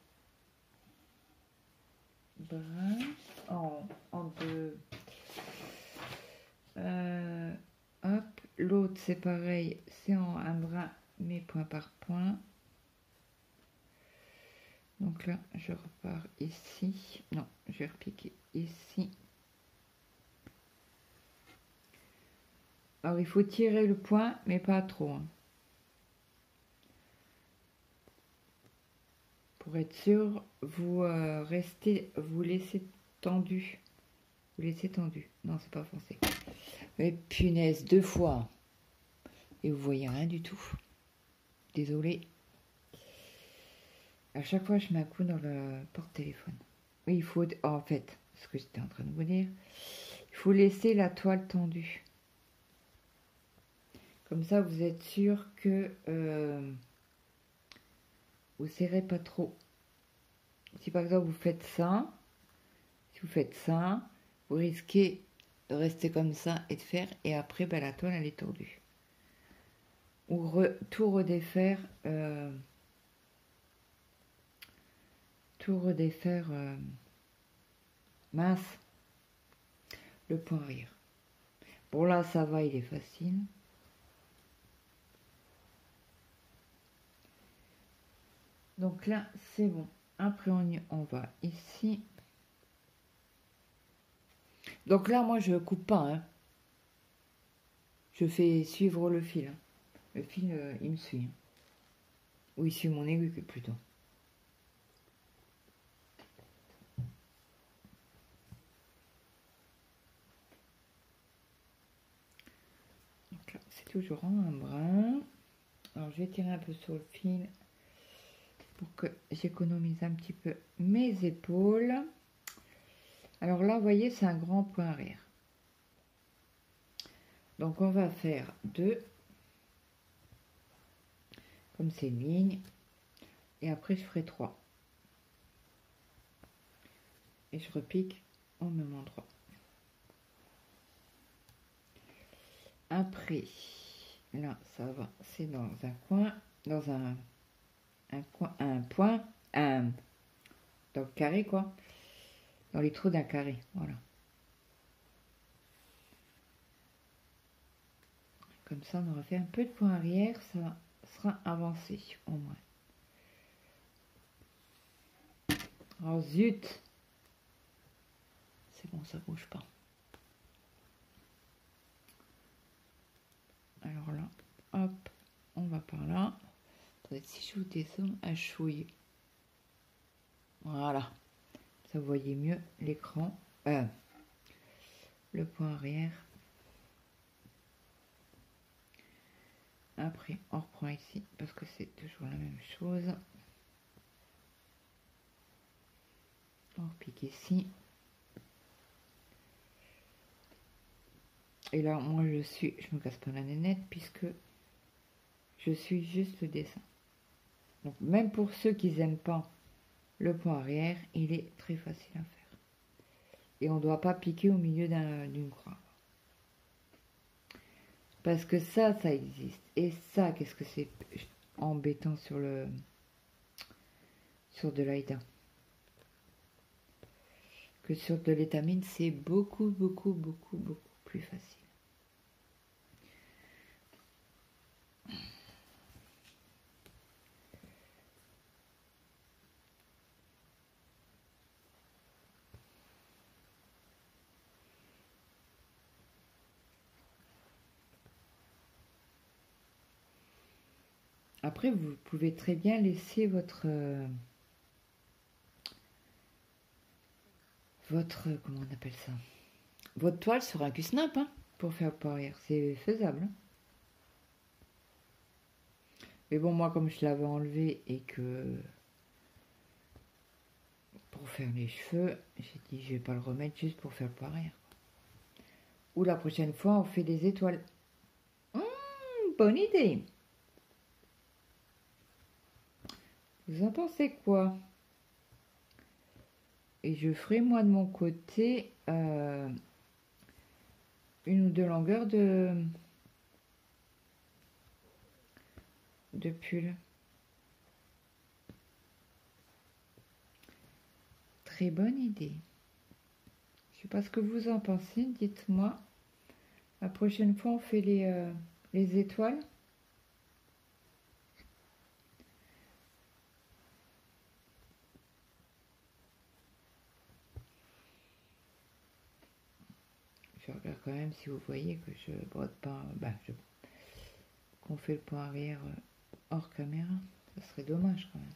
Speaker 1: brins. En deux... hop, l'autre c'est pareil, c'est en un brin, mais point par point. Donc là, je repars ici. Non, je vais repiquer ici. Alors, il faut tirer le point, mais pas trop. Hein. Pour être sûr, vous vous laissez tendu. Vous laissez tendu. Non, c'est pas français. Mais punaise, deux fois. Et vous voyez rien du tout. Désolée. À chaque fois, je mets un coup dans le porte-téléphone. Oui, il faut... en fait, ce que j'étais en train de vous dire, il faut laisser la toile tendue. Comme ça, vous êtes sûr que vous serrez pas trop. Si par exemple, vous faites ça, vous risquez de rester comme ça et de faire, et après, ben, la toile, elle est tordue. Ou tout redéfaire... mince, le point arrière. Bon là ça va, il est facile. Donc là c'est bon. Après on va ici. Donc là moi je coupe pas. Hein. Je fais suivre le fil. Hein. Le fil il me suit. Hein. Oui, c'est mon aiguille plutôt. Donc là, c'est toujours en un brin. Alors, je vais tirer un peu sur le fil pour que j'économise un petit peu mes épaules. Alors là, vous voyez, c'est un grand point arrière. Donc, on va faire 2, comme c'est une ligne. Et après, je ferai 3. Et je repique au même endroit. Après, là, ça va, c'est dans un coin, dans un coin, un point, dans le carré, quoi. Dans les trous d'un carré, voilà. Comme ça, on aura fait un peu de point arrière, ça sera avancé, au moins. Oh zut! C'est bon, ça bouge pas. Alors là, hop, on va par là. Attendez, si je vous descends à chouille. Voilà. Ça vous voyez mieux l'écran. Le point arrière. Après, on reprend ici parce que c'est toujours la même chose. On repique ici. Et là, moi, je me casse pas la nénette puisque je suis juste le dessin. Donc, même pour ceux qui n'aiment pas le point arrière, il est très facile à faire. Et on ne doit pas piquer au milieu d'une croix. Parce que ça existe. Et ça, qu'est-ce que c'est embêtant sur de l'Aïda. Que sur de l'étamine, c'est beaucoup, beaucoup, beaucoup, beaucoup plus facile. Après, vous pouvez très bien laisser votre comment on appelle ça, votre toile sur un cul-snap, hein, pour faire le point arrière. C'est faisable. Hein. Mais bon, moi, comme je l'avais enlevé et que pour faire les cheveux, j'ai dit je vais pas le remettre juste pour faire le point arrière. Ou la prochaine fois, on fait des étoiles. Bonne idée. Vous en pensez quoi? Et je ferai moi de mon côté une ou deux longueurs de pull. Très bonne idée. Je sais pas ce que vous en pensez, dites-moi. La prochaine fois, on fait les étoiles. Je regarde quand même si vous voyez que je brode pas. Qu'on fait le point arrière hors caméra. Ça serait dommage quand même.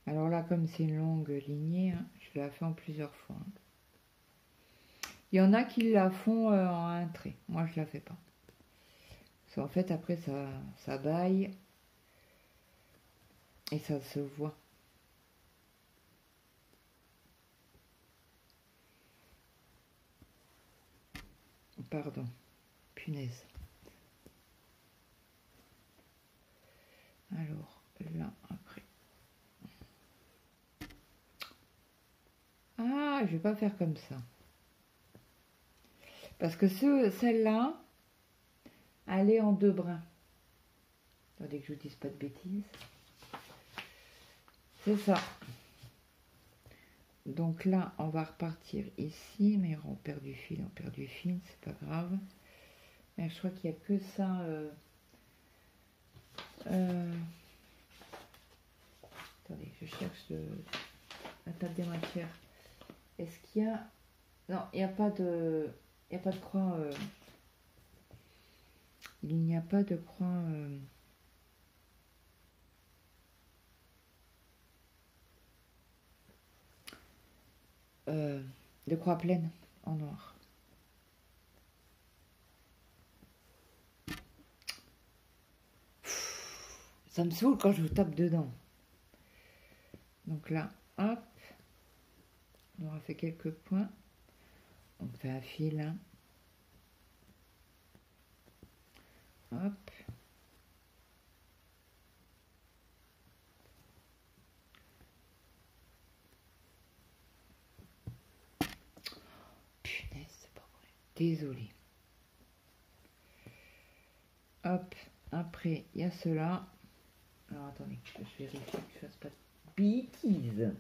Speaker 1: Alors là, comme c'est une longue lignée, hein, je la fais en plusieurs fois. Hein. Il y en a qui la font en un trait. Moi, je la fais pas. Parce qu'en fait, après, ça baille. Et ça se voit. Pardon. Punaise. Alors, là, après. Ah, je vais pas faire comme ça. Parce que celle-là, elle est en 2 brins. Attendez que je vous dise pas de bêtises. C'est ça. Donc là, on va repartir ici. Mais on perd du fil, c'est pas grave. Mais je crois qu'il n'y a que ça. Attendez, je cherche la table des matières. Est-ce qu'il y a... Non, il n'y a pas de... Il n'y a pas de croix Il n'y a pas de croix de croix pleine en noir. Ça me saoule quand je vous tape dedans. Donc là, hop, on aura fait quelques points. On fait un fil, hein. Hop. Punaise, c'est pas vrai. Désolée. Hop, après, il y a cela. Alors, attendez, je vérifie que je fasse pas de bêtises.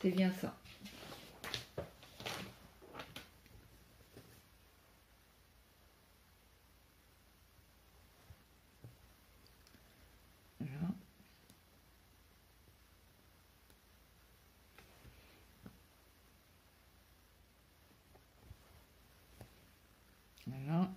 Speaker 1: C'est bien ça. Voilà. Voilà.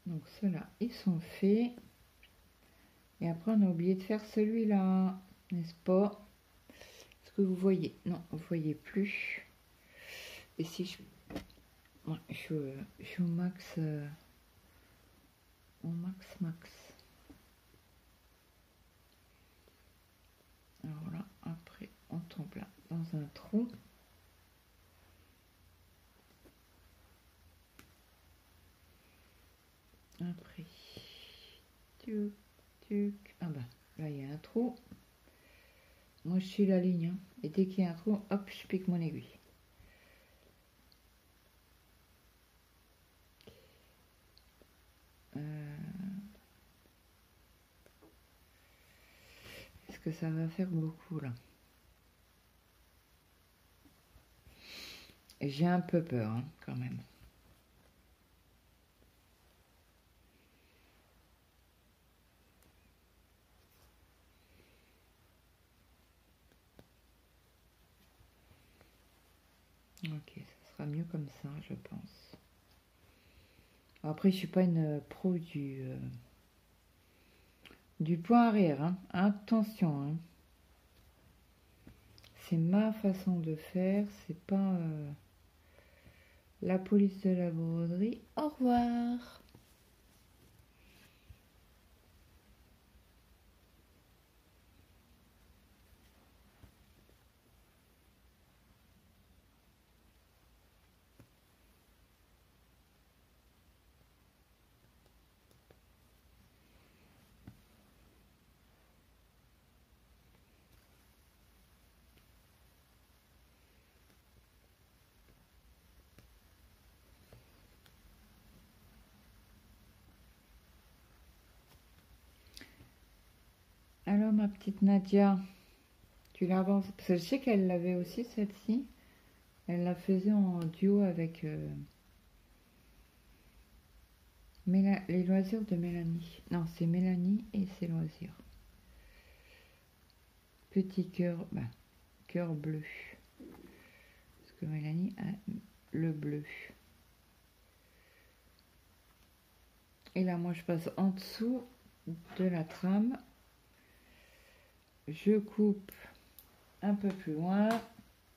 Speaker 1: Donc ceux-là, ils sont faits. Et après, on a oublié de faire celui-là, n'est-ce pas? Est-ce que vous voyez? Non, vous voyez plus. Et si je... Ouais, je suis au max... au max. Alors là, après, on tombe là, dans un trou. Après, tuc. Ah bah, là, il y a un trou. Moi, je suis la ligne. Hein. Et dès qu'il y a un trou, hop, je pique mon aiguille. Est-ce que ça va faire beaucoup, là? Et j'ai un peu peur, hein, quand même. Ok, ça sera mieux comme ça, je pense. Après, je suis pas une pro du point arrière. Hein. Attention. Hein. C'est ma façon de faire. C'est pas la police de la broderie. Au revoir. Alors, ma petite Nadia, tu l'avances. Parce que je sais qu'elle l'avait aussi, celle-ci. Elle la faisait en duo avec les loisirs de Mélanie. Non, c'est Mélanie et ses loisirs. Petit cœur, bah, cœur bleu. Parce que Mélanie a le bleu. Et là, moi, je passe en dessous de la trame. Je coupe un peu plus loin.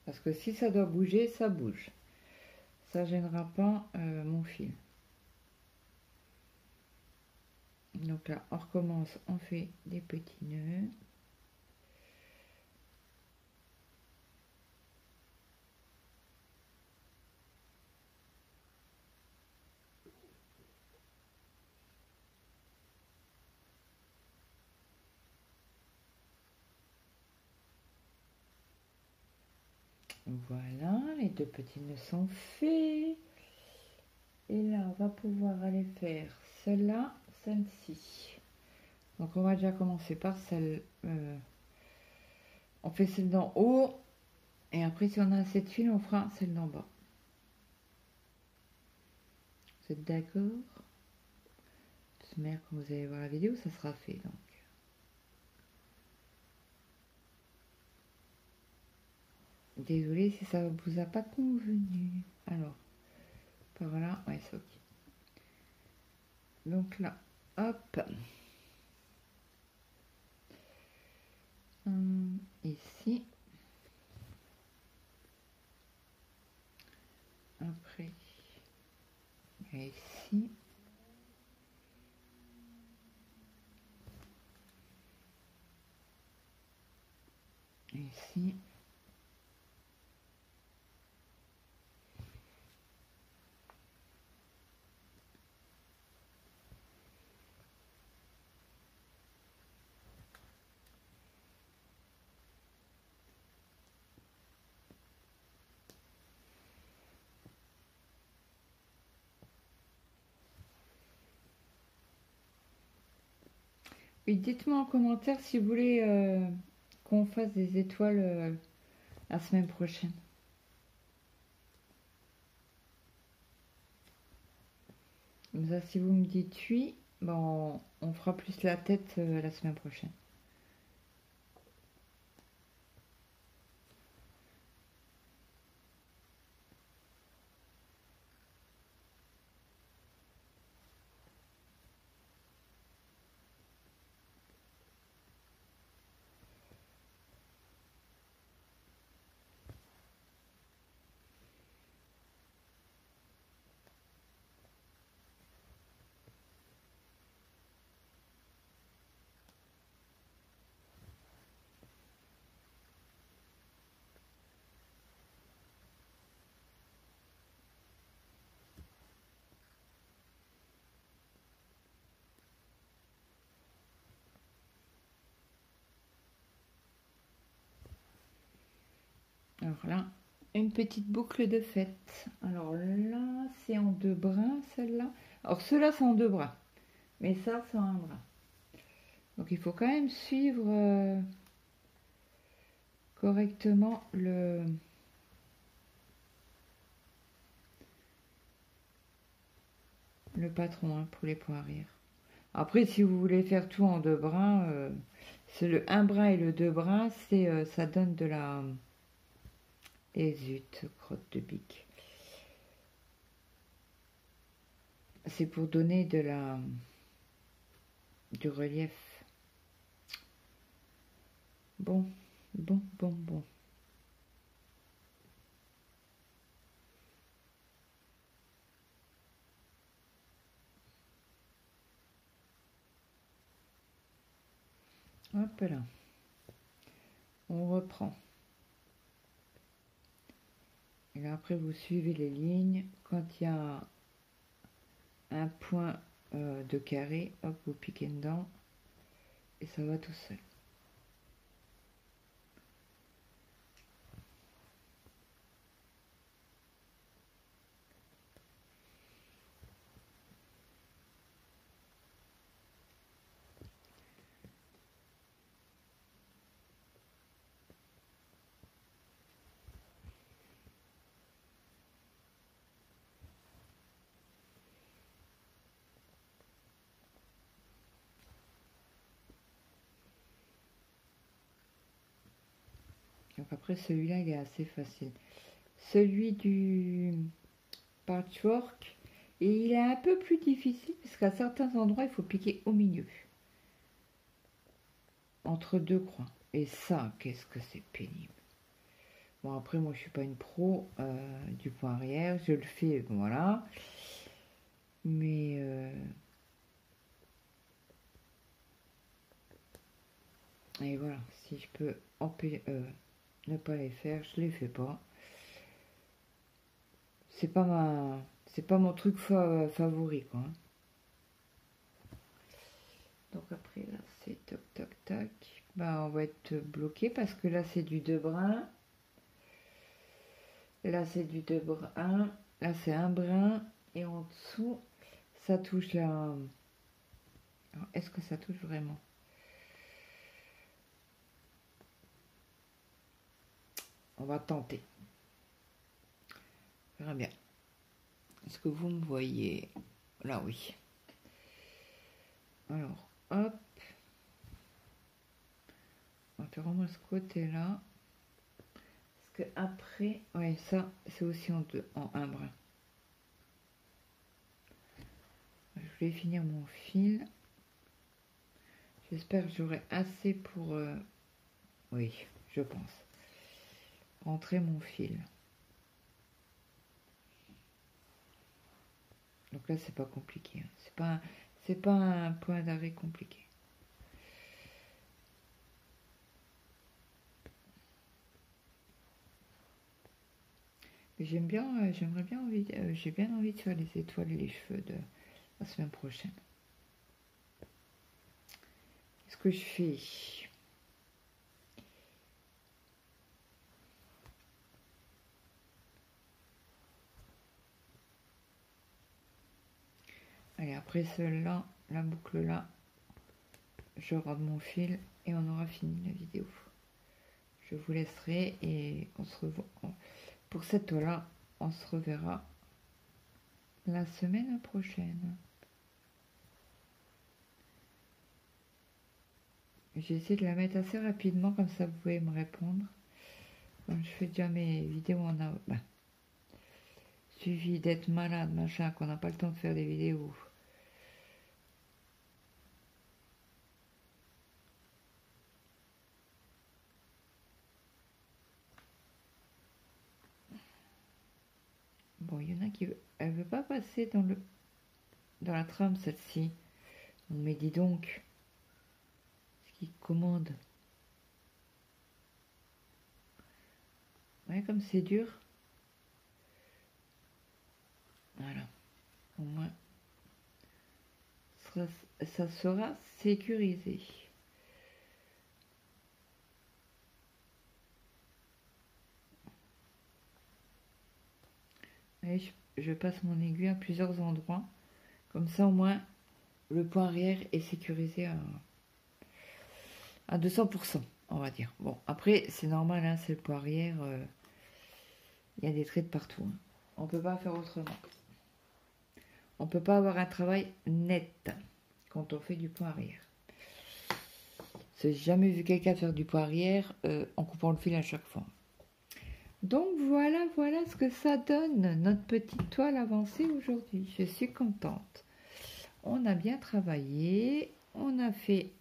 Speaker 1: Parce que si ça doit bouger, ça bouge. Ça gênera pas mon fil. Donc là, on recommence, on fait des petits nœuds. Voilà, les deux petits nœuds sont faits. Et là, on va pouvoir aller faire celle-là, celle-ci. Donc, on va déjà commencer par celle... On fait celle d'en haut. Et après, si on a assez de fil, on fera celle d'en bas. Vous êtes d'accord? De toute manière, quand vous allez voir la vidéo, ça sera fait. Donc. Désolée si ça vous a pas convenu. Alors, par là, ouais, c'est ok. Donc là, hop. Ici. Après, ici. Ici. Et dites-moi en commentaire si vous voulez qu'on fasse des étoiles la semaine prochaine. Comme ça, si vous me dites oui, bon, on fera plus la tête la semaine prochaine. Alors là, une petite boucle de fête. Alors là, c'est en 2 brins, celle-là. Alors ceux-là, c'est en 2 brins. Mais ça, c'est en 1 brin. Donc il faut quand même suivre correctement le patron hein, pour les points arrière. Après, si vous voulez faire tout en 2 brins, c'est le 1 brin et le 2 brins, ça donne de la... Et zut, crotte de bique. C'est pour donner du relief. Bon. Hop là. On reprend. Et là, après, vous suivez les lignes. Quand il y a un point de carré, hop, vous piquez dedans. Et ça va tout seul. Donc après, celui-là, il est assez facile. Celui du patchwork, et il est un peu plus difficile, parce qu'à certains endroits, il faut piquer au milieu. Entre 2 croix. Et ça, qu'est-ce que c'est pénible. Bon, après, moi, je suis pas une pro du point arrière. Je le fais, voilà. Mais... et voilà, si je peux ne pas les faire, je les fais pas. C'est pas mon truc favori, quoi. Donc après, là, c'est toc, toc, toc. Bah, on va être bloqué parce que là, c'est du 2 brins. Là, c'est du 2 brins. Là, c'est 1 brin. Et en dessous, ça touche la... Est-ce que ça touche vraiment? On va tenter. On verra bien. Est-ce que vous me voyez? Là, oui. Alors, hop. On va faire au moins ce côté-là. Parce que après, ouais, ça, c'est aussi en un brin. Je vais finir mon fil. J'espère que j'aurai assez pour... oui, je pense. Rentrer mon fil. Donc là, c'est pas compliqué. Hein. C'est pas un point d'arrêt compliqué. J'aimerais bien j'ai bien envie de faire les étoiles et les cheveux de la semaine prochaine. Qu'est-ce que je fais? Allez, après celle-là, la boucle là, je rate mon fil et on aura fini la vidéo. Je vous laisserai et on se revoit. Pour cette toile-là, on se reverra la semaine prochaine. J'ai essayé de la mettre assez rapidement, comme ça vous pouvez me répondre. Comme je fais déjà mes vidéos en suivi d'être malade, machin, qu'on n'a pas le temps de faire des vidéos. Bon, il y en a qui... Elle veut pas passer dans la trame, celle-ci. Mais dis donc, ce qui commande. Ouais, comme c'est dur. Voilà. Au moins, ça sera sécurisé. Et je passe mon aiguille à plusieurs endroits. Comme ça, au moins, le point arrière est sécurisé à 200%, on va dire. Bon, après, c'est normal, hein, c'est le point arrière. Il y a des traits de partout. Hein. On ne peut pas faire autrement. On ne peut pas avoir un travail net quand on fait du point arrière. J'ai jamais vu quelqu'un faire du point arrière en coupant le fil à chaque fois. Donc voilà ce que ça donne, notre petite toile avancée aujourd'hui. Je suis contente. On a bien travaillé. On a fait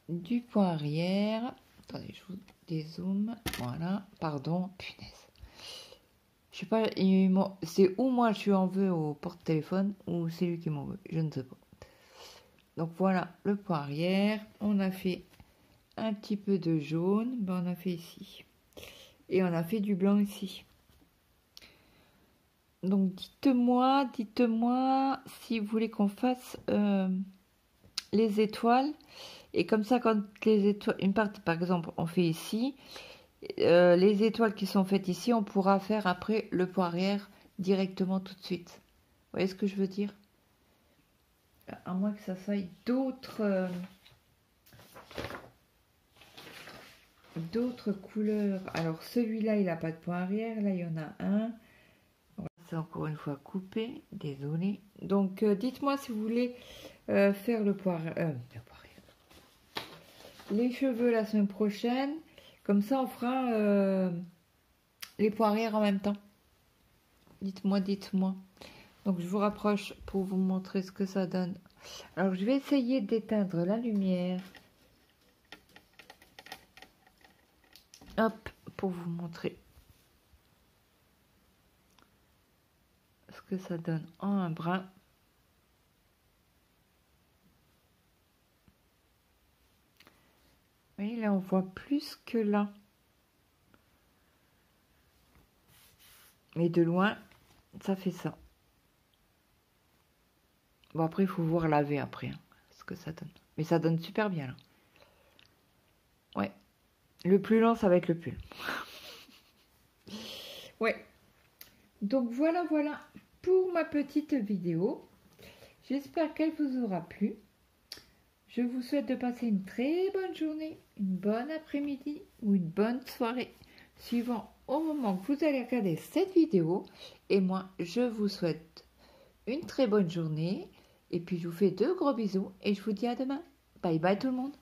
Speaker 1: du point arrière. Attendez, je vous dézoome. Voilà, pardon, punaise. Je sais pas, c'est ou moi je suis en veux au porte-téléphone ou c'est lui qui m'en veut, je ne sais pas. Donc voilà le point arrière. On a fait un petit peu de jaune, ben on a fait ici. Et on a fait du blanc ici. Donc dites-moi si vous voulez qu'on fasse les étoiles. Et comme ça, quand les étoiles, une partie par exemple, on fait ici, les étoiles qui sont faites ici, on pourra faire après le point arrière directement tout de suite. Vous voyez ce que je veux dire? À moins que ça soit d'autres couleurs. Alors celui-là, il n'a pas de point arrière. Là, il y en a un. C'est encore une fois coupé. Désolé. Donc, dites-moi si vous voulez faire le point arrière. Les cheveux la semaine prochaine. Comme ça, on fera les points arrière en même temps. Dites-moi. Donc, je vous rapproche pour vous montrer ce que ça donne. Alors, je vais essayer d'éteindre la lumière. Hop, pour vous montrer ce que ça donne en un brin. Vous voyez, là, on voit plus que là. Mais de loin, ça fait ça. Bon, après, il faut voir laver après, hein, ce que ça donne. Mais ça donne super bien, là. Ouais. Le plus lent, ça va être le pull. Ouais. Donc, voilà pour ma petite vidéo. J'espère qu'elle vous aura plu. Je vous souhaite de passer une très bonne journée, une bonne après-midi ou une bonne soirée, suivant au moment que vous allez regarder cette vidéo. Et moi, je vous souhaite une très bonne journée. Et puis, je vous fais de gros bisous et je vous dis à demain. Bye bye tout le monde.